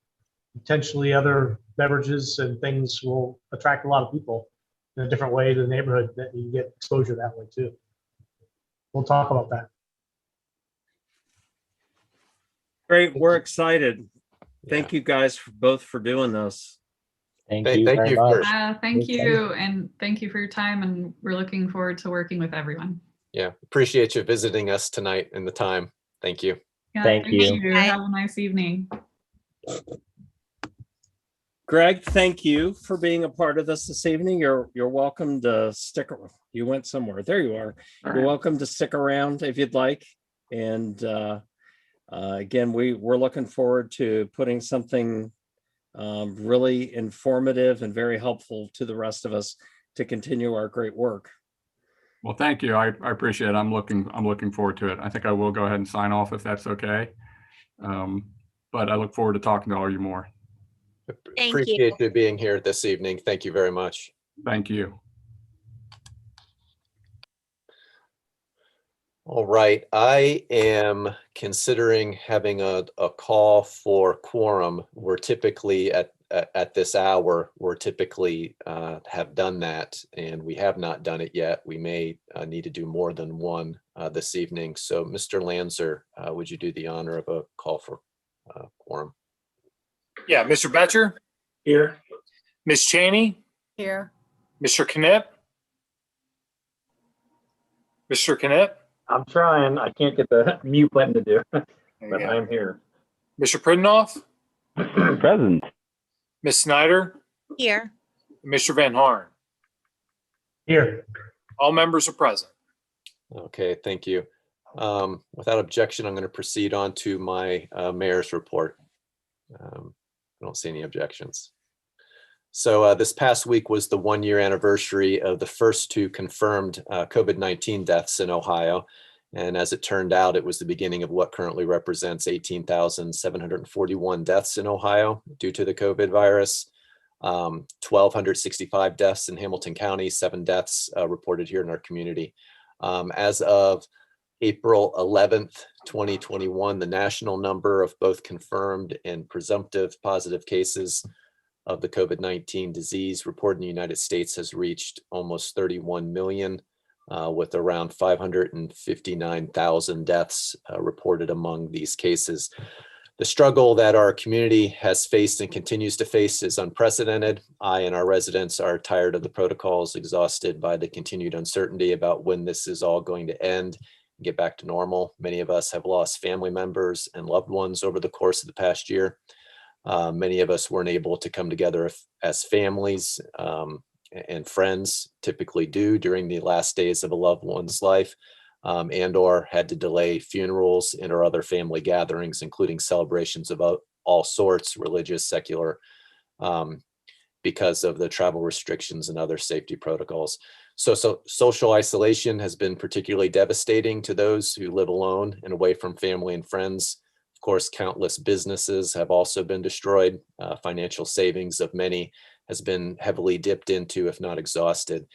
potentially other beverages and things will attract a lot of people in a different way to the neighborhood, that you get exposure that way too. We'll talk about that. Great, we're excited. Thank you guys both for doing this. Thank Thank you very you much. for- thank you, and thank you for your time, and we're looking forward to working with everyone. Yeah, appreciate you visiting us tonight and the time. Thank you. Yeah, Thank you. Bye. Have a nice evening. Greg, thank you for being a part of this evening. You're welcome to stick. You went somewhere. There you are. All You're right. welcome to stick around if you'd like. And again, we're looking forward to putting something really informative and very helpful to the rest of us to continue our great work. Well, thank you. I appreciate it. I'm looking forward to it. I think I will go ahead and sign off if that's okay. But I look forward to talking to all you more. Thank Appreciate you being here this evening. Thank you very much. Thank you. All right, I am considering having a call for quorum. We're typically at this hour, we're typically have done that, and we have not done it yet. We may need to do more than one this evening. So Mr. Lanzer, would you do the honor of a call for quorum? Yeah, Mr. Betcher, Here. Ms. Cheney, Here. Mr. Knipp. Mr. Knipp, I'm trying. I can't get the mute button to do, there you but go. I'm here. Mr. Pridenoff, Present. Ms. Snyder, Here. and Mr. Van Horn. Here. All members are present. Okay, thank you. Without objection, I'm going to proceed on to my mayor's report. I don't see any objections. So this past week was the 1-year anniversary of the first 2 confirmed COVID-19 deaths in Ohio. And as it turned out, it was the beginning of what currently represents 18,741 deaths in Ohio due to the COVID virus. 1,265 deaths in Hamilton County, 7 deaths reported here in our community. As of April 11th, 2021, the national number of both confirmed and presumptive positive cases of the COVID-19 disease reported in the United States has reached almost 31 million, with around 559,000 deaths reported among these cases. The struggle that our community has faced and continues to face is unprecedented. I and our residents are tired of the protocols, exhausted by the continued uncertainty about when this is all going to end. get back to normal. Many of us have lost family members and loved ones over the course of the past year. Many of us weren't able to come together as families and friends typically do during the last days of a loved one's life, and or had to delay funerals and or other family gatherings, including celebrations of all sorts, religious, secular, because of the travel restrictions and other safety protocols. So social isolation has been particularly devastating to those who live alone and away from family and friends. Of course, countless businesses have also been destroyed. Financial savings of many has been heavily dipped into, if not exhausted.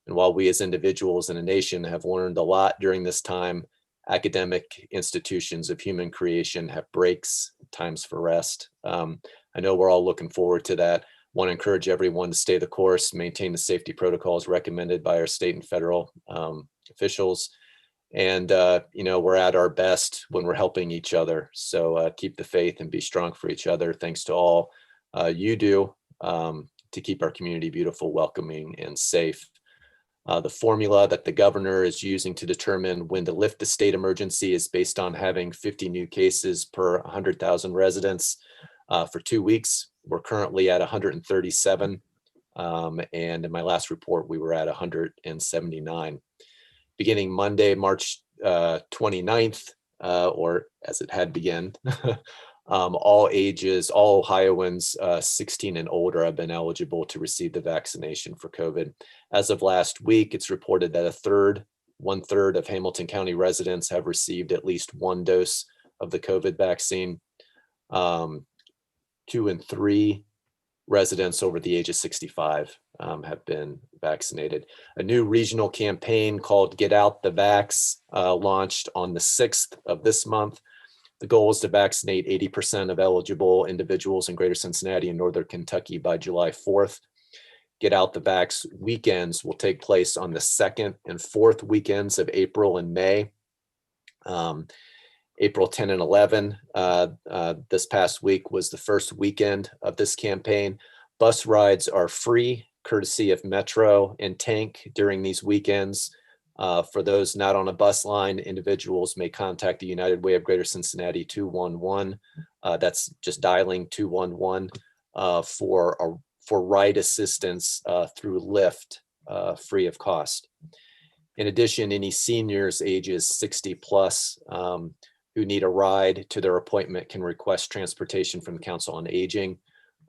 And while we as individuals and a nation have learned a lot during this time, academic institutions of human creation have breaks, times for rest. I know we're all looking forward to that. Want to encourage everyone to stay the course, maintain the safety protocols recommended by our state and federal officials. And, we're at our best when we're helping each other. So keep the faith and be strong for each other. Thanks to all you do to keep our community beautiful, welcoming, and safe. The formula that the governor is using to determine when to lift the state emergency is based on having 50 new cases per 100,000 residents for 2 weeks. We're currently at 137. And in my last report, we were at 179. Beginning Monday, March 29th, or as it had begun, all ages, all Ohioans 16 and older have been eligible to receive the vaccination for COVID. As of last week, it's reported that one third of Hamilton County residents have received at least one dose of the COVID vaccine. 2 and 3 residents over the age of 65 have been vaccinated. A new regional campaign called Get Out the Vax launched on the 6th of this month. The goal is to vaccinate 80% of eligible individuals in Greater Cincinnati and Northern Kentucky by July 4th. Get Out the Vax weekends will take place on the 2nd and 4th weekends of April and May. April 10 and 11, this past week was the first weekend of this campaign. Bus rides are free, courtesy of Metro and Tank during these weekends. For those not on a bus line, individuals may contact the United Way of Greater Cincinnati 211. That's just dialing 211 for ride assistance through Lyft, free of cost. In addition, any seniors ages 60 plus who need a ride to their appointment can request transportation from the Council on Aging.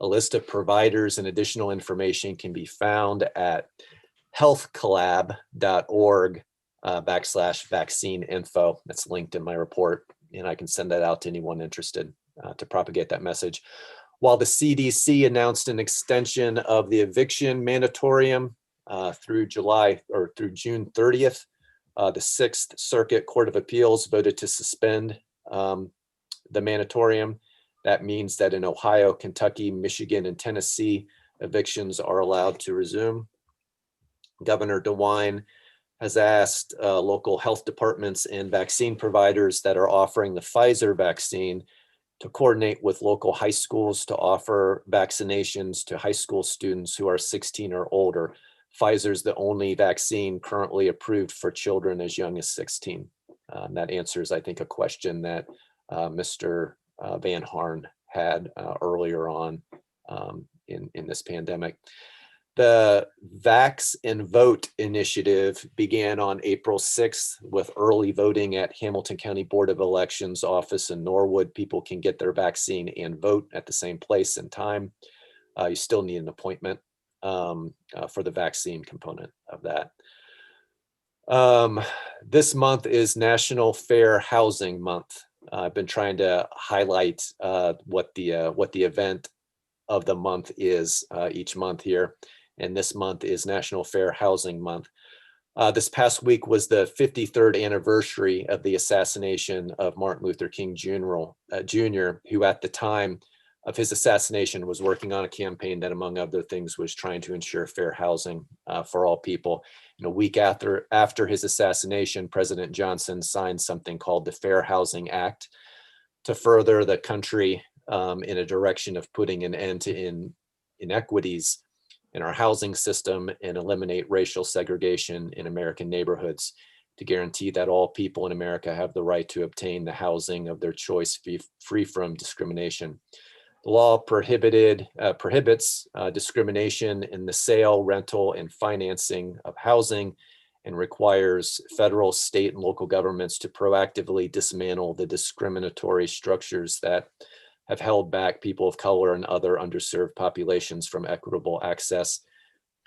A list of providers and additional information can be found at healthcollab.org /vaccine info. That's linked in my report, and I can send that out to anyone interested to propagate that message. While the CDC announced an extension of the eviction moratorium through June 30th, the 6th Circuit Court of Appeals voted to suspend the moratorium. That means that in Ohio, Kentucky, Michigan, and Tennessee, evictions are allowed to resume. Governor DeWine has asked local health departments and vaccine providers that are offering the Pfizer vaccine to coordinate with local high schools to offer vaccinations to high school students who are 16 or older. Pfizer is the only vaccine currently approved for children as young as 16. That answers, I think, a question that Mr. Van Harn had earlier on in this pandemic. The Vax and Vote initiative began on April 6th with early voting at Hamilton County Board of Elections office in Norwood. People can get their vaccine and vote at the same place and time. You still need an appointment for the vaccine component of that. This month is National Fair Housing Month. I've been trying to highlight what the event of the month is each month here. And this month is National Fair Housing Month. This past week was the 53rd anniversary of the assassination of Martin Luther King Jr., who at the time of his assassination was working on a campaign that, among other things, was trying to ensure fair housing for all people. And a week after his assassination, President Johnson signed something called the Fair Housing Act to further the country in a direction of putting an end to inequities in our housing system and eliminate racial segregation in American neighborhoods. to guarantee that all people in America have the right to obtain the housing of their choice free from discrimination. The law prohibits discrimination in the sale, rental, and financing of housing, and requires federal, state, and local governments to proactively dismantle the discriminatory structures that have held back people of color and other underserved populations from equitable access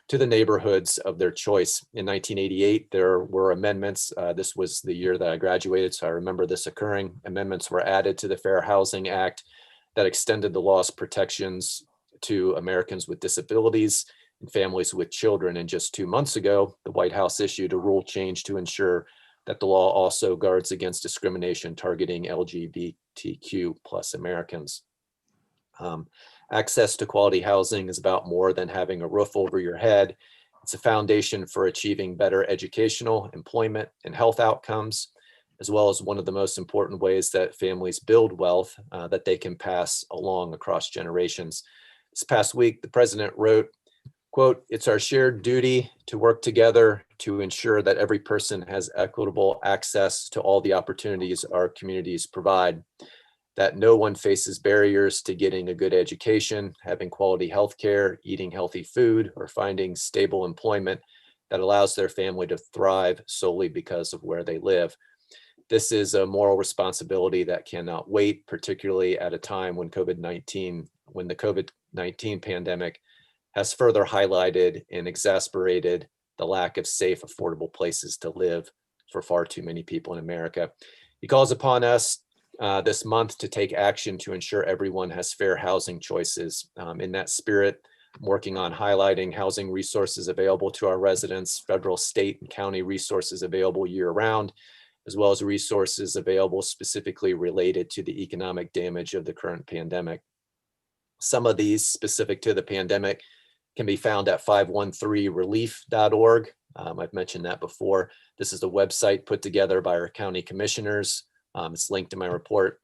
to the neighborhoods of their choice. In 1988, there were amendments. This was the year that I graduated, so I remember this occurring. Amendments were added to the Fair Housing Act that extended the law's protections to Americans with disabilities and families with children. And just 2 months ago, the White House issued a rule change to ensure that the law also guards against discrimination targeting LGBTQ plus Americans. Access to quality housing is about more than having a roof over your head. It's a foundation for achieving better educational, employment, and health outcomes, as well as one of the most important ways that families build wealth that they can pass along across generations. This past week, the president wrote, quote, "It's our shared duty to work together to ensure that every person has equitable access to all the opportunities our communities provide, that no one faces barriers to getting a good education, having quality health care, eating healthy food, or finding stable employment that allows their family to thrive solely because of where they live." This is a moral responsibility that cannot wait, particularly at a time when the COVID-19 pandemic has further highlighted and exacerbated the lack of safe, affordable places to live for far too many people in America. He calls upon us this month to take action to ensure everyone has fair housing choices. In that spirit, I'm working on highlighting housing resources available to our residents, federal, state, and county resources available year-round, as well as resources available specifically related to the economic damage of the current pandemic. Some of these specific to the pandemic can be found at 513relief.org. I've mentioned that before. This is a website put together by our county commissioners. It's linked in my report.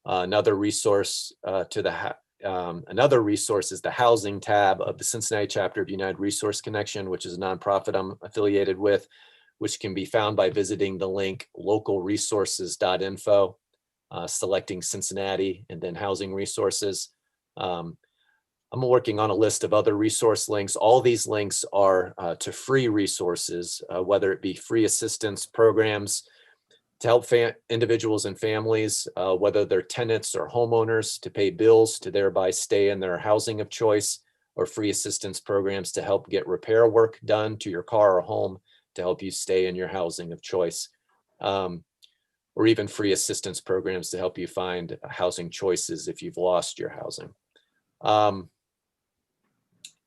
Another resource is the housing tab of the Cincinnati chapter of United Resource Connection, which is a nonprofit I'm affiliated with, which can be found by visiting the link localresources.info, selecting Cincinnati and then housing resources. I'm working on a list of other resource links. All these links are to free resources, whether it be free assistance programs to help individuals and families, whether they're tenants or homeowners, to pay bills to thereby stay in their housing of choice, or free assistance programs to help get repair work done to your car or home to help you stay in your housing of choice, or even free assistance programs to help you find housing choices if you've lost your housing.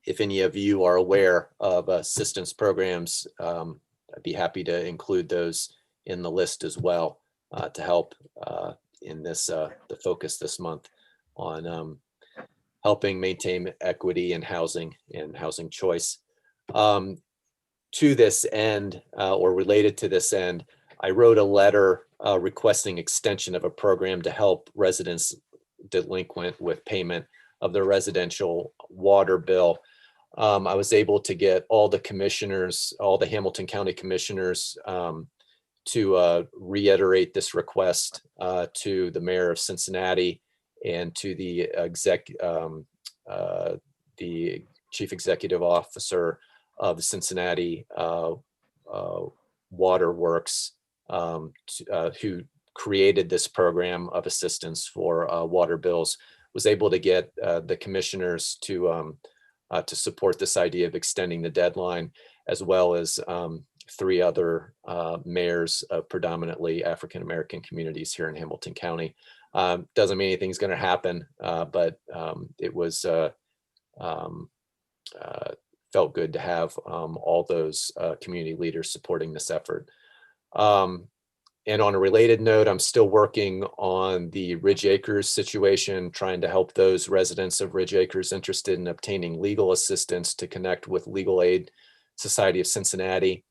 If any of you are aware of assistance programs, I'd be happy to include those in the list as well to help in this the focus this month on helping maintain equity in housing and housing choice. To this end, or related to this end, I wrote a letter requesting extension of a program to help residents delinquent with payment of their residential water bill. I was able to get all the commissioners, all the Hamilton County commissioners, to reiterate this request to the mayor of Cincinnati and to the chief executive officer of the Cincinnati Water Works, who created this program of assistance for water bills. Was able to get the commissioners to support this idea of extending the deadline, as well as 3 other mayors of predominantly African-American communities here in Hamilton County. Doesn't mean anything's going to happen, but it was felt good to have all those community leaders supporting this effort. And on a related note, I'm still working on the Ridge Acres situation, trying to help those residents of Ridge Acres interested in obtaining legal assistance to connect with Legal Aid Society of Cincinnati,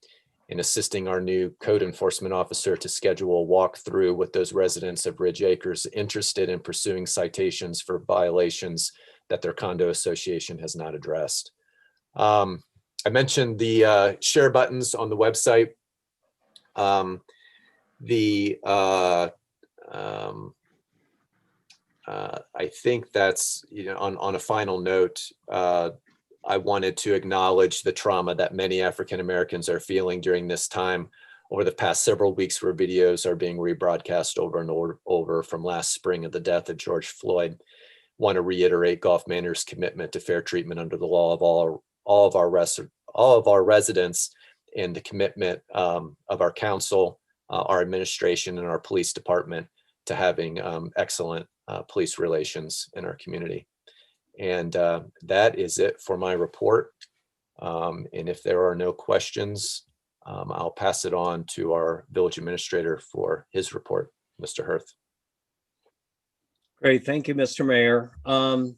and assisting our new code enforcement officer to schedule a walkthrough with those residents of Ridge Acres interested in pursuing citations for violations that their condo association has not addressed. I mentioned the share buttons on the website. I think that's, on a final note, I wanted to acknowledge the trauma that many African Americans are feeling during this time. Over the past several weeks, where videos are being rebroadcast over and over from last spring of the death of George Floyd, want to reiterate Gulf Manor's commitment to fair treatment under the law of all of our residents, and the commitment of our council, our administration, and our police department to having excellent police relations in our community. And that is it for my report. And if there are no questions, I'll pass it on to our village administrator for his report, Mr. Hirth. Great, thank you, Mr. Mayor.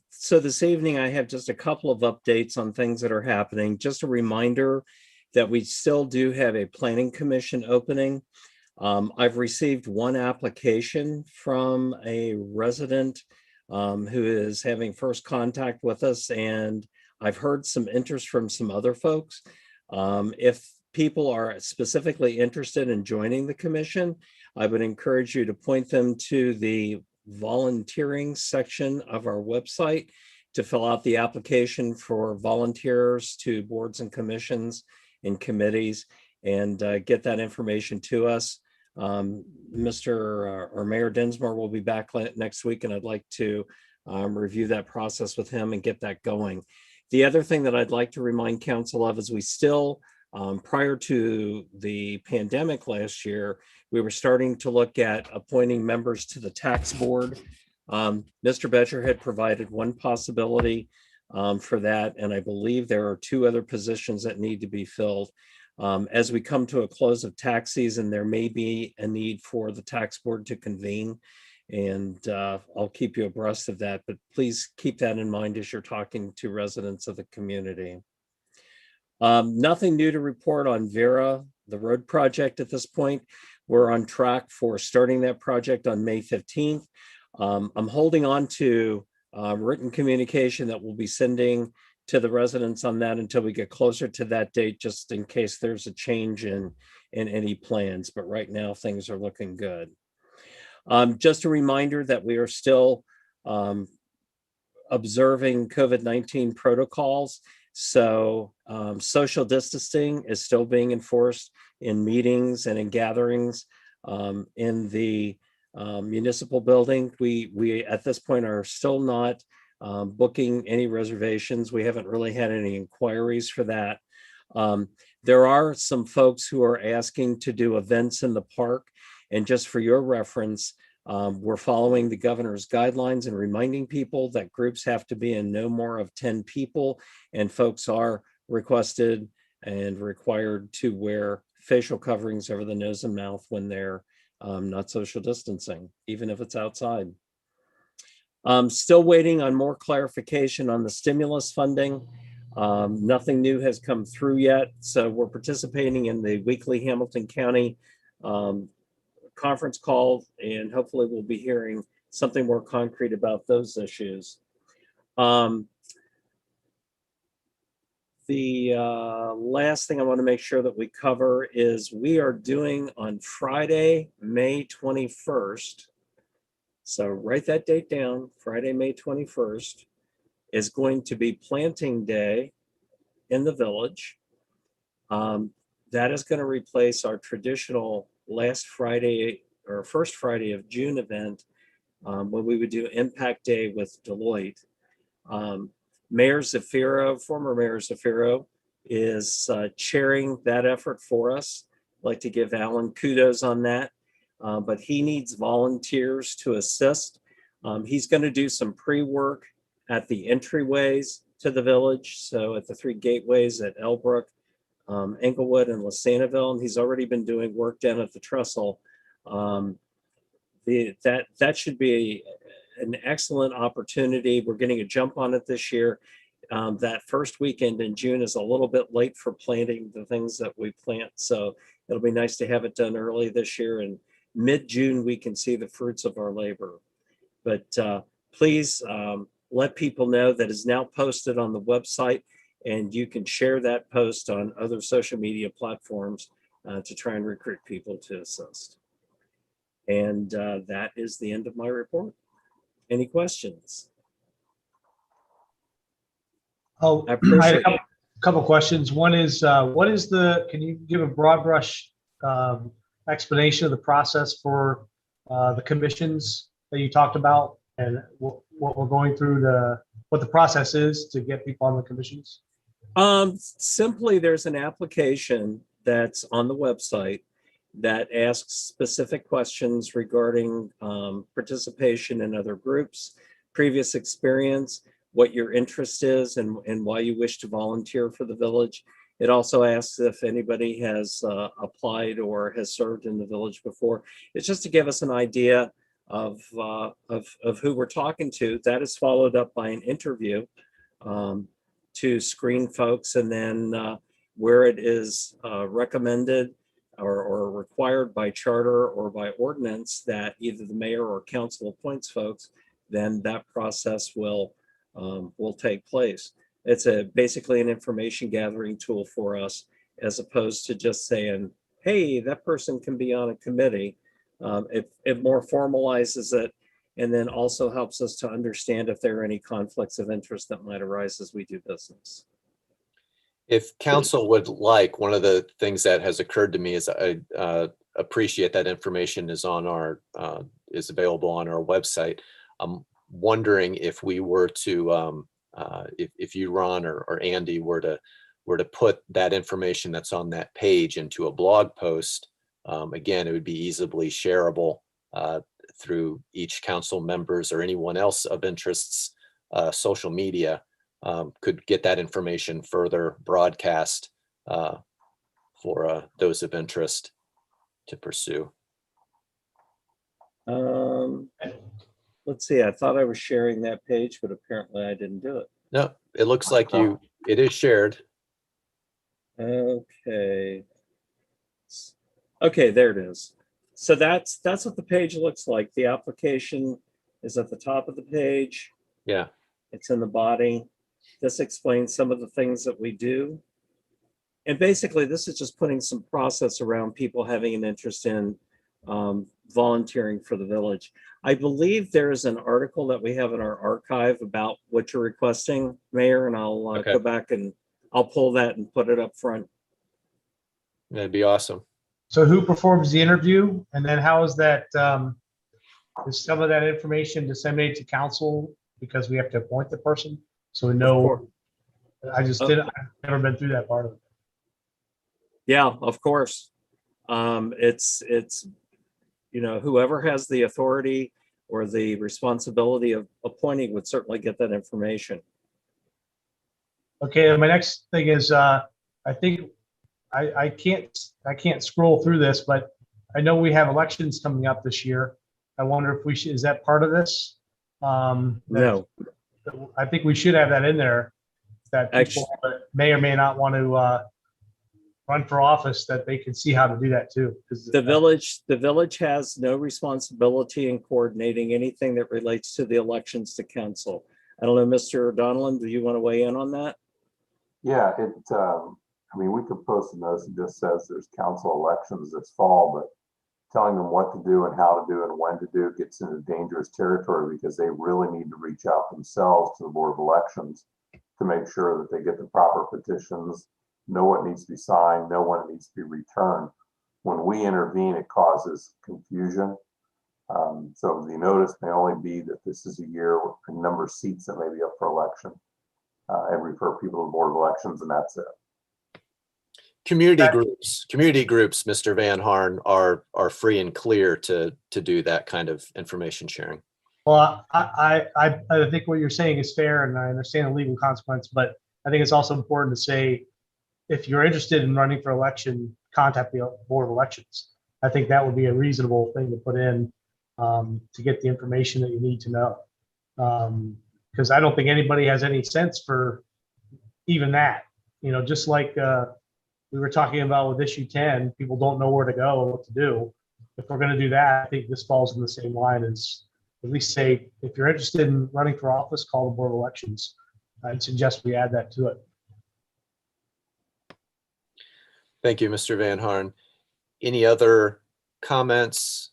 So this evening I have just a couple of updates on things that are happening. Just a reminder that we still do have a planning commission opening. I've received one application from a resident who is having first contact with us, and I've heard some interest from some other folks. If people are specifically interested in joining the commission, I would encourage you to point them to the volunteering section of our website to fill out the application for volunteers to boards and commissions and committees, and get that information to us. Mayor Densmore will be back next week, and I'd like to review that process with him and get that going. The other thing that I'd like to remind council of is we still, prior to the pandemic last year, we were starting to look at appointing members to the tax board. Mr. Betcher had provided one possibility for that, and I believe there are two other positions that need to be filled. As we come to a close of tax season, there may be a need for the tax board to convene, and I'll keep you abreast of that, but please keep that in mind as you're talking to residents of the community. Nothing new to report on Vera, the road project at this point. We're on track for starting that project on May 15th. I'm holding on to written communication that we'll be sending to the residents on that until we get closer to that date, just in case there's a change in any plans. But right now, things are looking good. Just a reminder that we are still observing COVID-19 protocols. So social distancing is still being enforced in meetings and in gatherings in the municipal building. We at this point are still not booking any reservations. We haven't really had any inquiries for that. There are some folks who are asking to do events in the park. And just for your reference, we're following the governor's guidelines and reminding people that groups have to be in no more of 10 people, and folks are requested and required to wear facial coverings over the nose and mouth when they're not social distancing, even if it's outside. Still waiting on more clarification on the stimulus funding. Nothing new has come through yet. So we're participating in the weekly Hamilton County conference call, and hopefully we'll be hearing something more concrete about those issues. The last thing I want to make sure that we cover is we are doing on Friday, May 21st. So write that date down. Friday, May 21st is going to be planting day in the village. That is going to replace our traditional last Friday or first Friday of June event when we would do Impact Day with Deloitte. Mayor Zafiro, former Mayor Zafiro, is chairing that effort for us. I'd like to give Alan kudos on that, but he needs volunteers to assist. He's going to do some pre-work at the entryways to the village, so at the three gateways at Elbrook, Englewood, and Lasanaville, and he's already been doing work down at the trestle. That should be an excellent opportunity. We're getting a jump on it this year. That first weekend in June is a little bit late for planting the things that we plant, so it'll be nice to have it done early this year, and mid-June we can see the fruits of our labor. But please let people know that is now posted on the website, and you can share that post on other social media platforms to try and recruit people to assist. And that is the end of my report. Any questions? Oh, I I had appreciate a couple questions. One is, can you give a broad brush explanation of the process for the commissions that you talked about and what we're going through, what the process is to get people on the commissions? Simply, there's an application that's on the website that asks specific questions regarding participation in other groups, previous experience, what your interest is, and why you wish to volunteer for the village. It also asks if anybody has applied or has served in the village before. It's just to give us an idea of who we're talking to. That is followed up by an interview to screen folks, and then where it is recommended or required by charter or by ordinance that either the mayor or council appoints folks, then that process will take place. It's basically an information gathering tool for us, as opposed to just saying, hey, that person can be on a committee. It more formalizes it, and then also helps us to understand if there are any conflicts of interest that might arise as we do business. If council would like, one of the things that has occurred to me is I appreciate that information is on our is available on our website. I'm wondering if we were to if you, Ron, or Andy were to put that information that's on that page into a blog post. Again, it would be easily shareable through each council members or anyone else of interests. Social media could get that information further broadcast for those of interest to pursue. Let's see, I thought I was sharing that page, but apparently I didn't do it. No, it looks like it is shared. Okay. Okay, there it is. So that's what the page looks like. The application is at the top of the page. Yeah. It's in the body. This explains some of the things that we do. And basically, this is just putting some process around people having an interest in volunteering for the village. I believe there is an article that we have in our archive about what you're requesting, Mayor, and I'll go back and I'll pull that and put it up front. That'd be awesome. So who performs the interview, and then how is that, is some of that information disseminated to council because we have to appoint the person? So we know, I've never been through that part of it. Yeah, of course. It's whoever has the authority or the responsibility of appointing would certainly get that information. Okay, and my next thing is, I think I can't scroll through this, but I know we have elections coming up this year. I wonder if we should, is that part of this? No. I think we should have that in there, that people that may or may not want to run for office, that they can see how to do that too. The village has no responsibility in coordinating anything that relates to the elections to council. I don't know, Mr. Donlin, do you want to weigh in on that? Yeah, I mean, we could post a notice that just says there's council elections this fall, but telling them what to do and how to do and when to do gets into dangerous territory, because they really need to reach out themselves to the Board of Elections to make sure that they get the proper petitions, know what needs to be signed, know when it needs to be returned. When we intervene, it causes confusion. So the notice may only be that this is a year with a number of seats that may be up for election, and refer people to the Board of Elections, and that's it. Community groups, Mr. Van Harn, are free and clear to do that kind of information sharing. Well, I think what you're saying is fair, and I understand the legal consequence, but I think it's also important to say, if you're interested in running for election, contact the Board of Elections. I think that would be a reasonable thing to put in to get the information that you need to know. Because I don't think anybody has any sense for even that. Just like we were talking about with issue 10, people don't know where to go and what to do. If we're going to do that, I think this falls in the same line as, at least say, if you're interested in running for office, call the Board of Elections. I'd suggest we add that to it. Thank you, Mr. Van Harn. Any other comments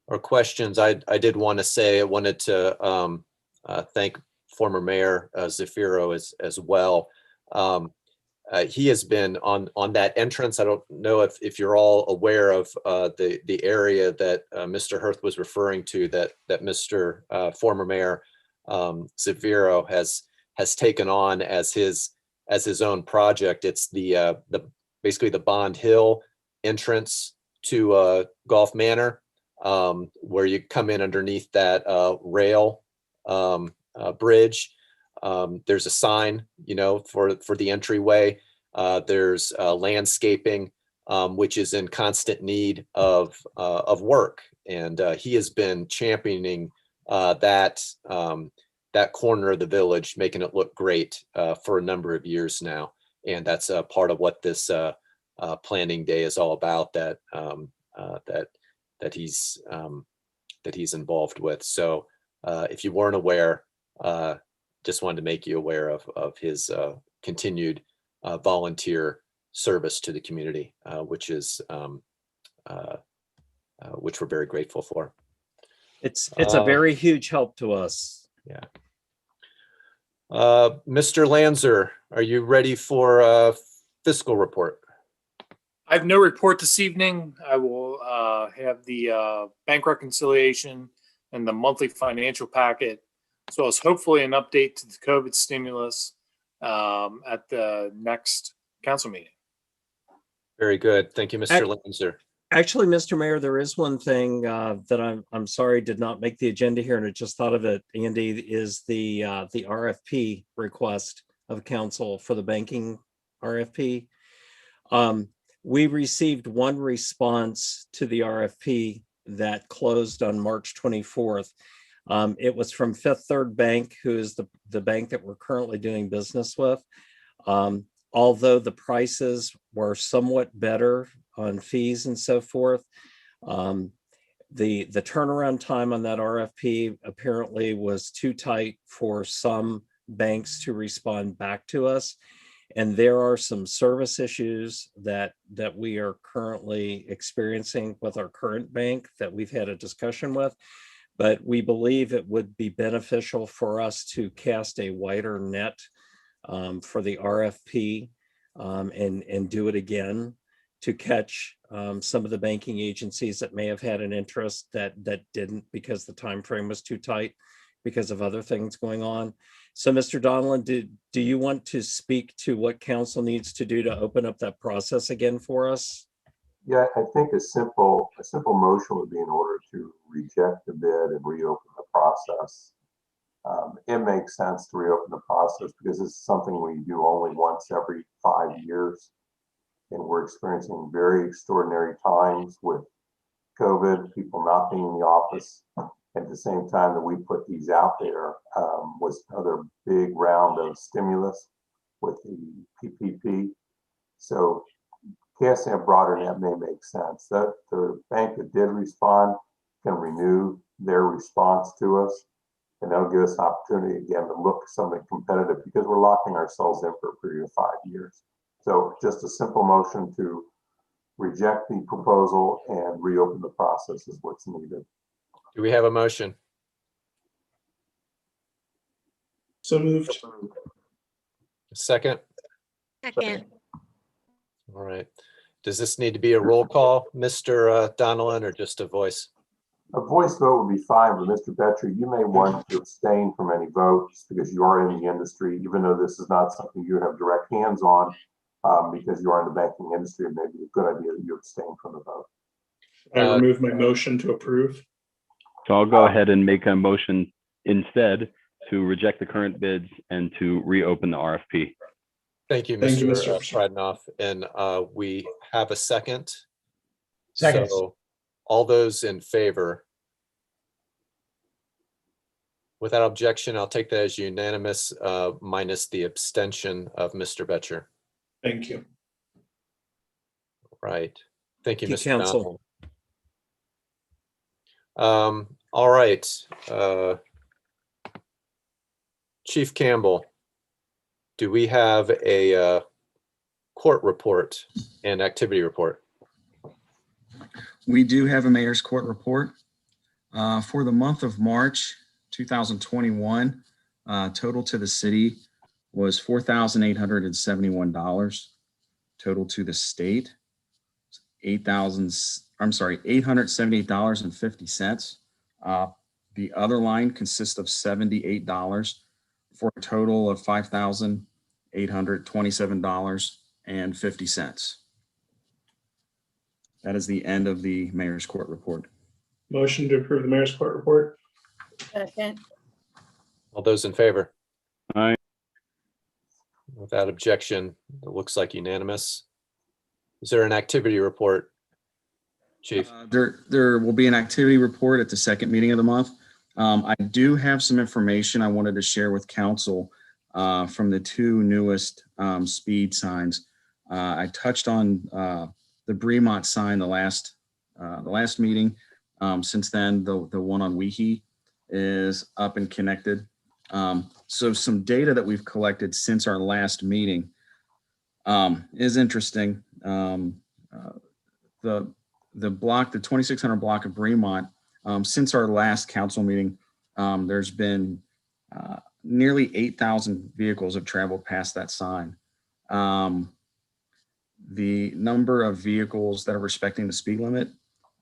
or questions? I did want to say I wanted to thank former Mayor Zafiro as well. He has been on that entrance. I don't know if you're all aware of the area that Mr. Hirth was referring to, that Mr. Former Mayor Zafiro has taken on as his own project. It's the basically the Bond Hill entrance to Golf Manor, where you come in underneath that rail bridge. There's a sign, for the entryway. There's landscaping, which is in constant need of work, and he has been championing that corner of the village, making it look great for a number of years now. And that's part of what this planning day is all about. That he's involved with. So if you weren't aware, just wanted to make you aware of his continued volunteer service to the community, which we're very grateful for. It's a very huge help to us. Yeah. Mr. Lanzer, are you ready for a fiscal report? I have no report this evening. I will have the bank reconciliation and the monthly financial packet, as well as hopefully an update to the COVID stimulus at the next council meeting. Very good. Thank you, Mr. Lanzer. Actually, Mr. Mayor, there is one thing that I'm sorry did not make the agenda here, and I just thought of it, Andy, is the RFP request of council for the banking RFP. We received one response to the RFP that closed on March 24th. It was from Fifth Third Bank, who is the bank that we're currently doing business with. Although the prices were somewhat better on fees and so forth, the turnaround time on that RFP apparently was too tight for some banks to respond back to us. And there are some service issues that we are currently experiencing with our current bank that we've had a discussion with. But we believe it would be beneficial for us to cast a wider net for the RFP and do it again to catch some of the banking agencies that may have had an interest that didn't, because the time frame was too tight because of other things going on. So, Mr. Donlin, do you want to speak to what council needs to do to open up that process again for us? Yeah, I think a simple motion would be in order to reject the bid and reopen the process. It makes sense to reopen the process because it's something we do only once every 5 years. And we're experiencing very extraordinary times with COVID, people not being in the office. At the same time that we put these out there, was another big round of stimulus with the PPP. So casting a broader net may make sense. That the bank that did respond can renew their response to us, and that'll give us an opportunity again to look at something competitive, because we're locking ourselves in for a period of 5 years. So just a simple motion to reject the proposal and reopen the process is what's needed. Do we have a motion? So moved. A second? Second. All right. Does this need to be a roll call, Mr. Donilon, or just a voice? A voice vote would be fine, but Mr. Betcher, you may want to abstain from any votes because you are in the industry, even though this is not something you have direct hands on, because you are in the banking industry. It may be a good idea that you abstain from the vote. I remove my motion to approve. So I'll go ahead and make a motion instead to reject the current bids and to reopen the RFP. Thank you, Thank you, Mr. Mr. Frednoff. And we have a second. Second. So all those in favor? Without objection, I'll take that as unanimous, minus the abstention of Mr. Betcher. Thank you. Right. Thank you, Thank Mr. you, council. Donald. All right. Chief Campbell, do we have a court report and activity report? We do have a mayor's court report. For the month of March 2021, total to the city was $4,871. Total to the state, $878.50. The other line consists of $78 for a total of $5,827.50. That is the end of the mayor's court report. Motion to approve the mayor's court report. Second. All those in favor? Aye. Without objection, it looks like unanimous. Is there an activity report, Chief? There will be an activity report at the second meeting of the month. I do have some information I wanted to share with council from the two newest speed signs. I touched on the Bremont sign the last meeting. Since then, the one on Weehee is up and connected. So some data that we've collected since our last meeting is interesting. The block, the 2600 block of Bremont, since our last council meeting, there's been nearly 8,000 vehicles have traveled past that sign. The number of vehicles that are respecting the speed limit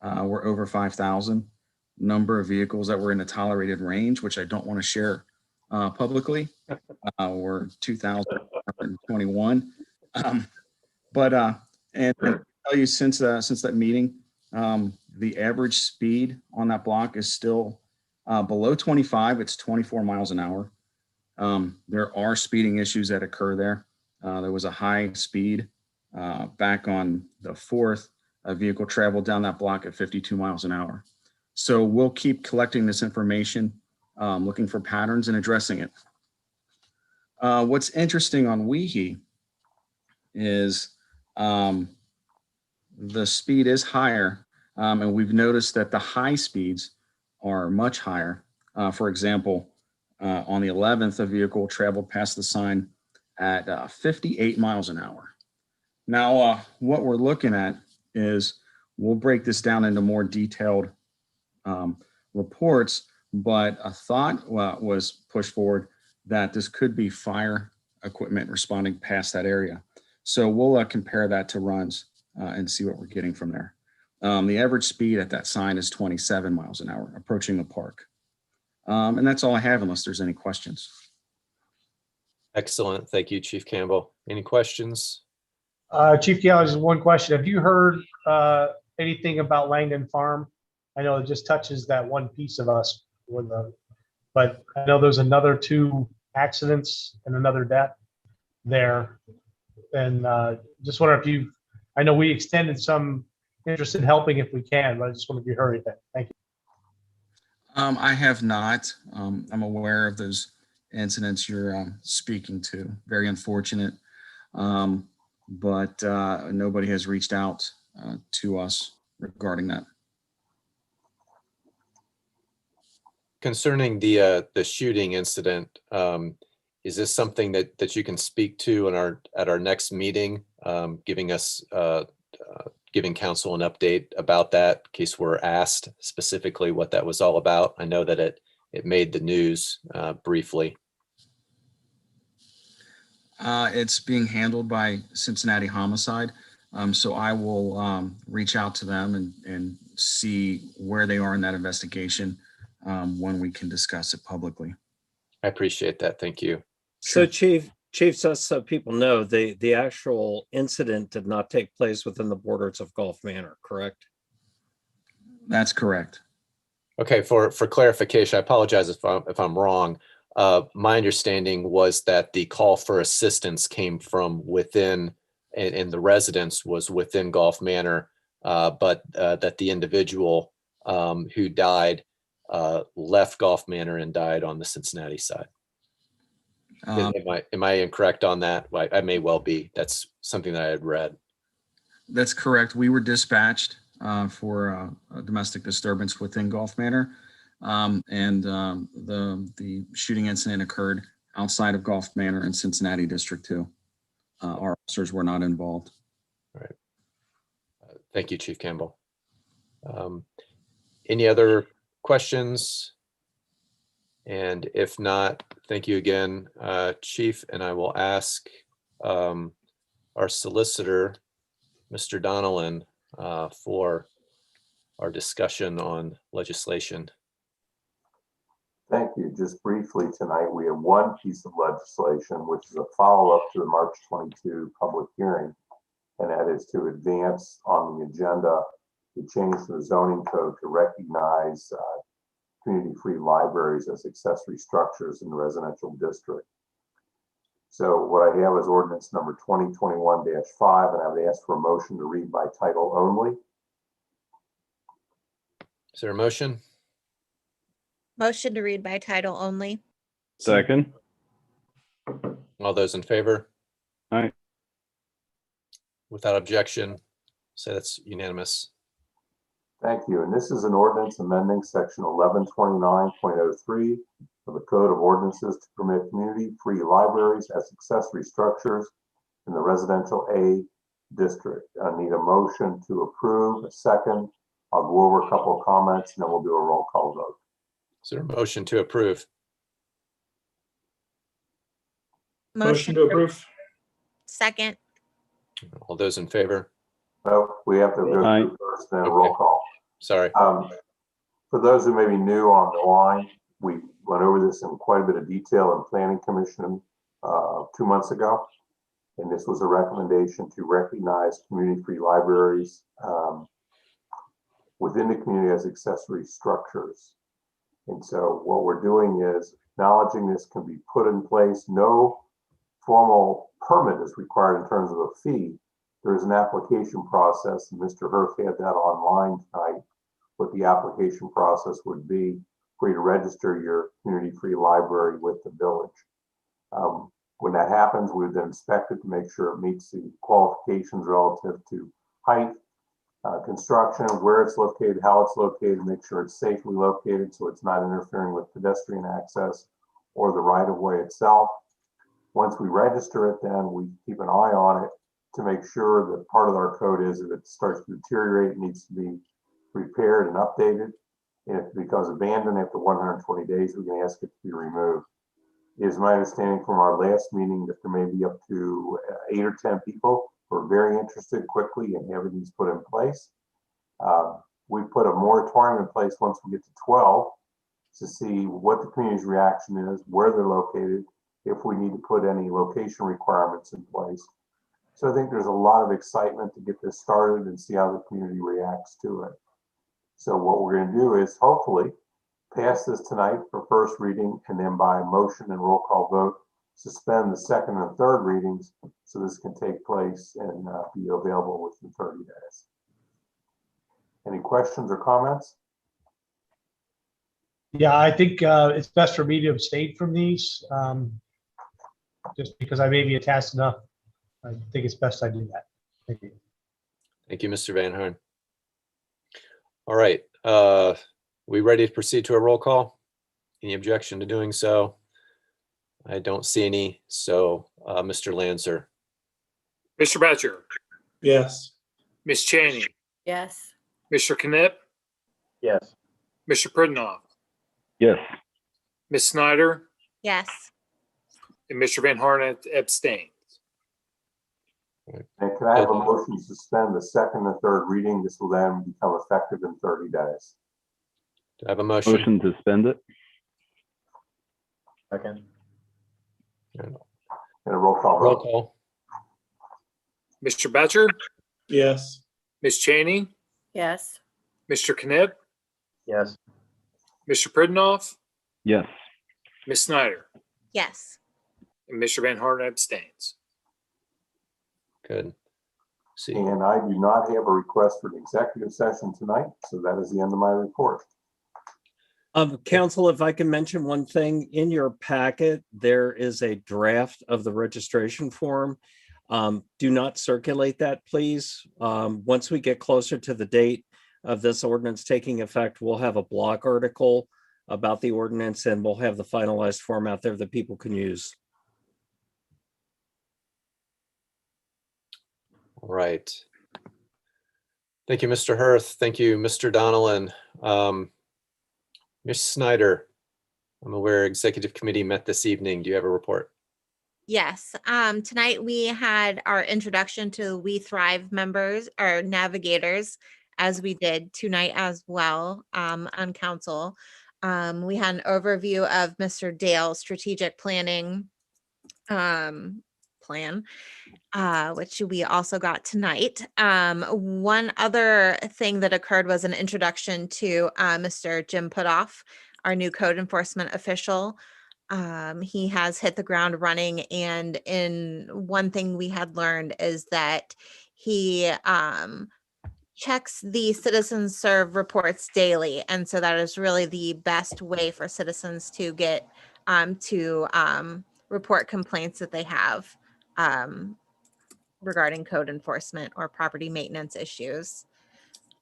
were over 5,000. Number of vehicles that were in a tolerated range, which I don't want to share publicly, were 2,121. And I'll tell you, since that meeting, the average speed on that block is still below 25. It's 24 miles an hour. There are speeding issues that occur there. There was a high speed back on the 4th. A vehicle traveled down that block at 52 miles an hour. So we'll keep collecting this information, looking for patterns and addressing it. What's interesting on Weehee is the speed is higher, and we've noticed that the high speeds are much higher. For example, on the 11th, a vehicle traveled past the sign at 58 miles an hour. Now, what we're looking at is we'll break this down into more detailed reports, but a thought was pushed forward that this could be fire equipment responding past that area. So we'll compare that to runs and see what we're getting from there. The average speed at that sign is 27 miles an hour, approaching the park. And that's all I have unless there's any questions. Excellent. Thank you, Chief Campbell. Any questions? Chief Gallagher, just one question. Have you heard anything about Langdon Farm? I know it just touches that one piece of us, but I know there's another 2 accidents and another death there. And just wonder if I know we extended some interest in helping if we can, but I just wonder if you heard anything. Thank you. I have not. I'm aware of those incidents you're speaking to. Very unfortunate. But nobody has reached out to us regarding that. Concerning the shooting incident, is this something that you can speak to at our next meeting, giving council an update about that in case we're asked specifically what that was all about? I know that it made the news briefly. It's being handled by Cincinnati Homicide. So I will reach out to them and see where they are in that investigation when we can discuss it publicly. I appreciate that. Thank you. So Chief, just so people know, the actual incident did not take place within the borders of Gulf Manor, correct? That's correct. Okay, for clarification, I apologize if I'm wrong. My understanding was that the call for assistance came from within, and the residence was within Gulf Manor, but that the individual who died left Gulf Manor and died on the Cincinnati side. Am I incorrect on that? I may well be. That's something that I had read. That's correct. We were dispatched for a domestic disturbance within Gulf Manor. And the shooting incident occurred outside of Gulf Manor in Cincinnati District 2. Our officers were not involved. All right. Thank you, Chief Campbell. Any other questions? And if not, thank you again, Chief, and I will ask our solicitor, Mr. Donnellan, for our discussion on legislation. Thank you. Just briefly tonight, we have one piece of legislation, which is a follow-up to the March 22 public hearing. And that is to advance on the agenda to change the zoning code to recognize community-free libraries as accessory structures in the residential district. So what I have is ordinance number 2021-5, and I would ask for a motion to read by title only. Is there a motion? Motion to read by title only. Second. All those in favor? Aye. Without objection, say that's unanimous. Thank you. And this is an ordinance amending section 1129.03 of the Code of Ordinances to permit community-free libraries as accessory structures in the residential A district. I need a motion to approve. A second. I'll go over a couple of comments and then we'll do a roll call vote. Is there a motion to approve? Motion to approve. Second. All those in favor? No, we have to go Aye. through first, then a roll call. Sorry. For those who may be new on the line, we went over this in quite a bit of detail in Planning Commission 2 months ago. And this was a recommendation to recognize community-free libraries within the community as accessory structures. And so what we're doing is acknowledging this can be put in place. No formal permit is required in terms of a fee. There is an application process, and Mr. Herf had that online tonight, what the application process would be for you to register your community-free library with the village. When that happens, we would then inspect it to make sure it meets the qualifications relative to height, construction, where it's located, how it's located, make sure it's safely located so it's not interfering with pedestrian access or the right-of-way itself. Once we register it, then we keep an eye on it to make sure that part of our code is if it starts to deteriorate, it needs to be repaired and updated. And if it becomes abandoned after 120 days, we can ask it to be removed. It is my understanding from our last meeting that there may be up to 8 or 10 people who are very interested quickly in having these put in place. We put a moratorium in place once we get to 12 to see what the community's reaction is, where they're located, if we need to put any location requirements in place. So I think there's a lot of excitement to get this started and see how the community reacts to it. So what we're going to do is hopefully pass this tonight for first reading and then by motion and roll call vote, suspend the second and third readings so this can take place and be available within 30 days. Any questions or comments? Yeah, I think it's best for me to abstain from these, just because I may be attached enough. I think it's best I do that. Thank you. Thank you, Mr. Van Horn. All right, we ready to proceed to a roll call? Any objection to doing so? I don't see any, so Mr. Lancer. Mr. Batcher, Yes. Ms. Cheney, Yes. Mr. Knipp, Yes. Mr. Pridnoff, Yes. Ms. Snyder, Yes. and Mr. Van Horn abstains. And can I have a motion to suspend the second and third reading? This will then become effective in 30 days. Do I have a motion? Motion to suspend it. Second. And a roll call Roll vote. call. Mr. Batcher, Yes. Ms. Cheney, Yes. Mr. Knipp, Yes. Mr. Pridnoff, Yes. Ms. Snyder, Yes. and Mr. Van Horn abstains. Good. See, And I do not have a request for an executive session tonight, so that is the end of my report. Council, if I can mention one thing, in your packet, there is a draft of the registration form. Do not circulate that, please. Once we get closer to the date of this ordinance taking effect, we'll have a blog article about the ordinance and we'll have the finalized form out there that people can use. all right. Thank you, Mr. Hirth. Thank you, Mr. Donnellan. Ms. Snyder, I'm aware Executive Committee met this evening. Do you have a report? Yes, tonight we had our introduction to We Thrive members or navigators, as we did tonight as well, on council. We had an overview of Mr. Dale's strategic planning plan, which we also got tonight. One other thing that occurred was an introduction to Mr. Jim Putoff, our new code enforcement official. He has hit the ground running, and in one thing we had learned is that he checks the citizens serve reports daily, and so that is really the best way for citizens to get to report complaints that they have regarding code enforcement or property maintenance issues.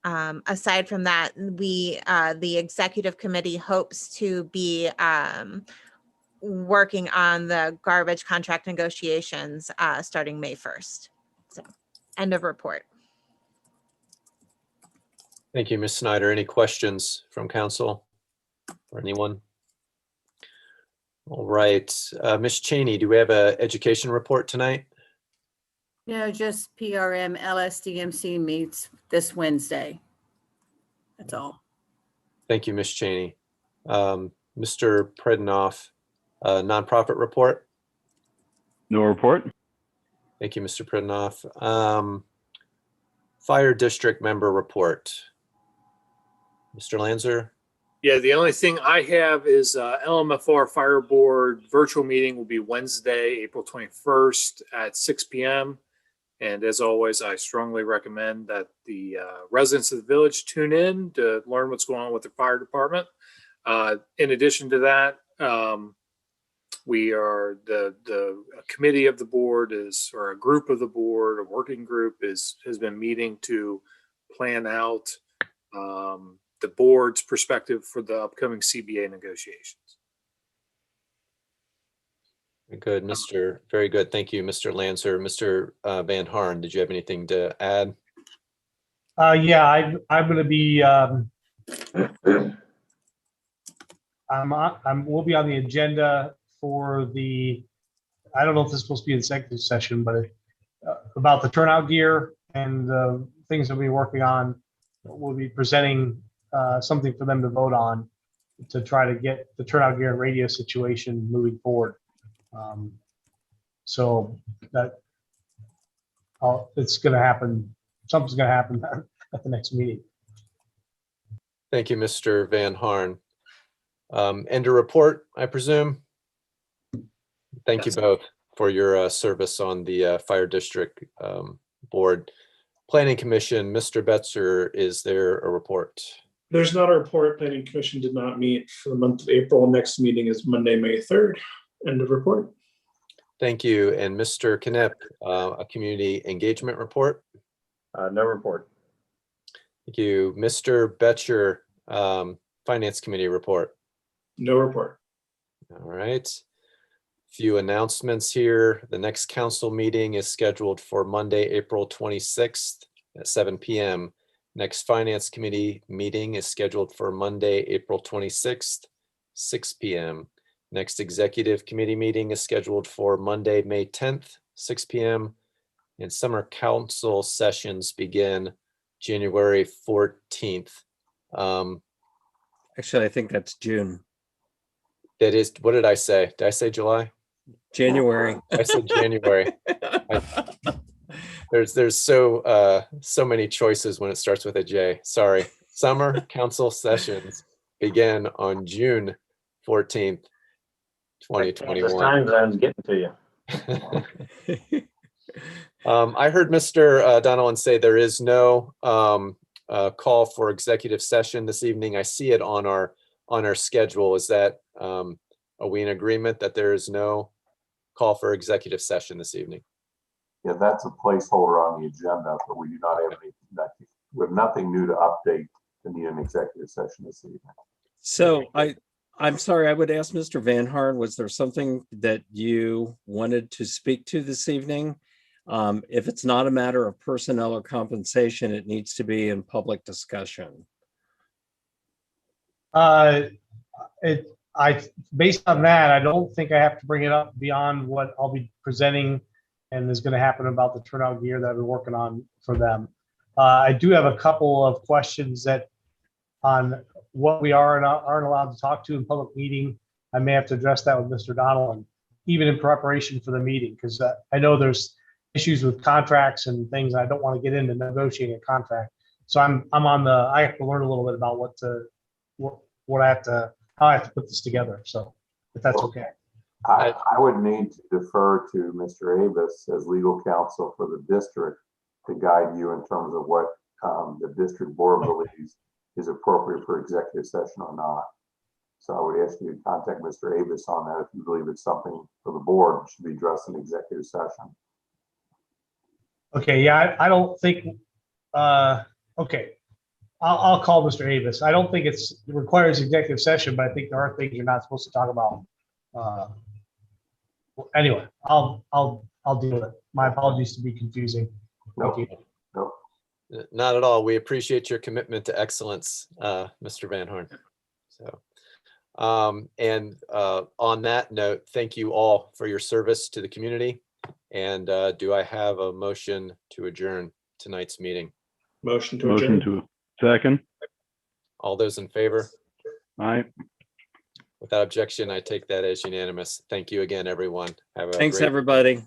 Aside from that, the executive committee hopes to be working on the garbage contract negotiations starting May 1st. So, end of report. Thank you, Ms. Snyder. Any questions from council or anyone? All right, Ms. Cheney, do we have an education report tonight? No, just PRM LSDMC meets this Wednesday. That's all. Thank you, Ms. Cheney. Mr. Prednoff, nonprofit report? No report. Thank you, Mr. Prednoff. Fire district member report. Mr. Lanzer? Yeah, the only thing I have is LMFR Fire Board virtual meeting will be Wednesday, April 21st at 6 p.m. And as always, I strongly recommend that the residents of the village tune in to learn what's going on with the fire department. In addition to that, we are the committee of the board is, or a group of the board, a working group has been meeting to plan out the board's perspective for the upcoming CBA negotiations. Very good, very good. Thank you, Mr. Lancer. Mr. Van Harn, did you have anything to add? Yeah, I'm going to be, we'll be on the agenda for the, I don't know if this is supposed to be an executive session, but about the turnout gear and the things that we're working on. We'll be presenting something for them to vote on to try to get the turnout gear and radio situation moving forward. So that it's going to happen. Something's going to happen at the next meeting. Thank you, Mr. Van Harn. End of report, I presume. Thank you both for your service on the Fire District Board. Planning Commission, Mr. Betzer, is there a report? There's not a report. Planning Commission did not meet for the month of April. Next meeting is Monday, May 3rd. End of report. Thank you. And Mr. Knipp, a community engagement report? No report. Thank you. Mr. Betcher, Finance Committee report? No report. All right. Few announcements here. The next council meeting is scheduled for Monday, April 26th at 7 p.m. Next Finance Committee meeting is scheduled for Monday, April 26th, 6 p.m. Next Executive Committee meeting is scheduled for Monday, May 10th, 6 p.m. And summer council sessions begin January 14th. Actually, I think that's June. That is, what did I say? Did I say July? January. I said January. There's so many choices when it starts with a J. Sorry. Summer council sessions begin on June 14th, 2021. Time zone's getting to you. I heard Mr. Donnellan say there is no call for executive session this evening. I see it on our schedule. Is that, are we in agreement that there is no call for executive session this evening? Yeah, that's a placeholder on the agenda, but we do not have we have nothing new to update to need an executive session this evening. So I'm sorry, I would ask Mr. Van Harn, was there something that you wanted to speak to this evening? If it's not a matter of personnel or compensation, it needs to be in public discussion. Based on that, I don't think I have to bring it up beyond what I'll be presenting and is going to happen about the turnout gear that I've been working on for them. I do have a couple of questions that on what we are and aren't allowed to talk to in public meeting. I may have to address that with Mr. Donald, even in preparation for the meeting, because I know there's issues with contracts and things. I don't want to get into negotiating a contract. So I have to learn a little bit about how I have to put this together. So if that's okay. I would need to defer to Mr. Avis as legal counsel for the district to guide you in terms of what the district board believes is appropriate for executive session or not. So I would ask you to contact Mr. Avis on that if you believe it's something for the board should be addressed in executive session. Okay, yeah, I don't think, okay. I'll call Mr. Avis. I don't think it requires executive session, but I think there are things you're not supposed to talk about. Anyway, I'll deal with it. My apologies to be confusing. Thank you. Nope. Not at all. We appreciate your commitment to excellence, Mr. Van Horn. So, on that note, thank you all for your service to the community. And do I have a motion to adjourn tonight's meeting? Motion to adjourn. Motion to second. All those in favor? Aye. Without objection, I take that as unanimous. Thank you again, everyone. Have a Thanks, great everybody.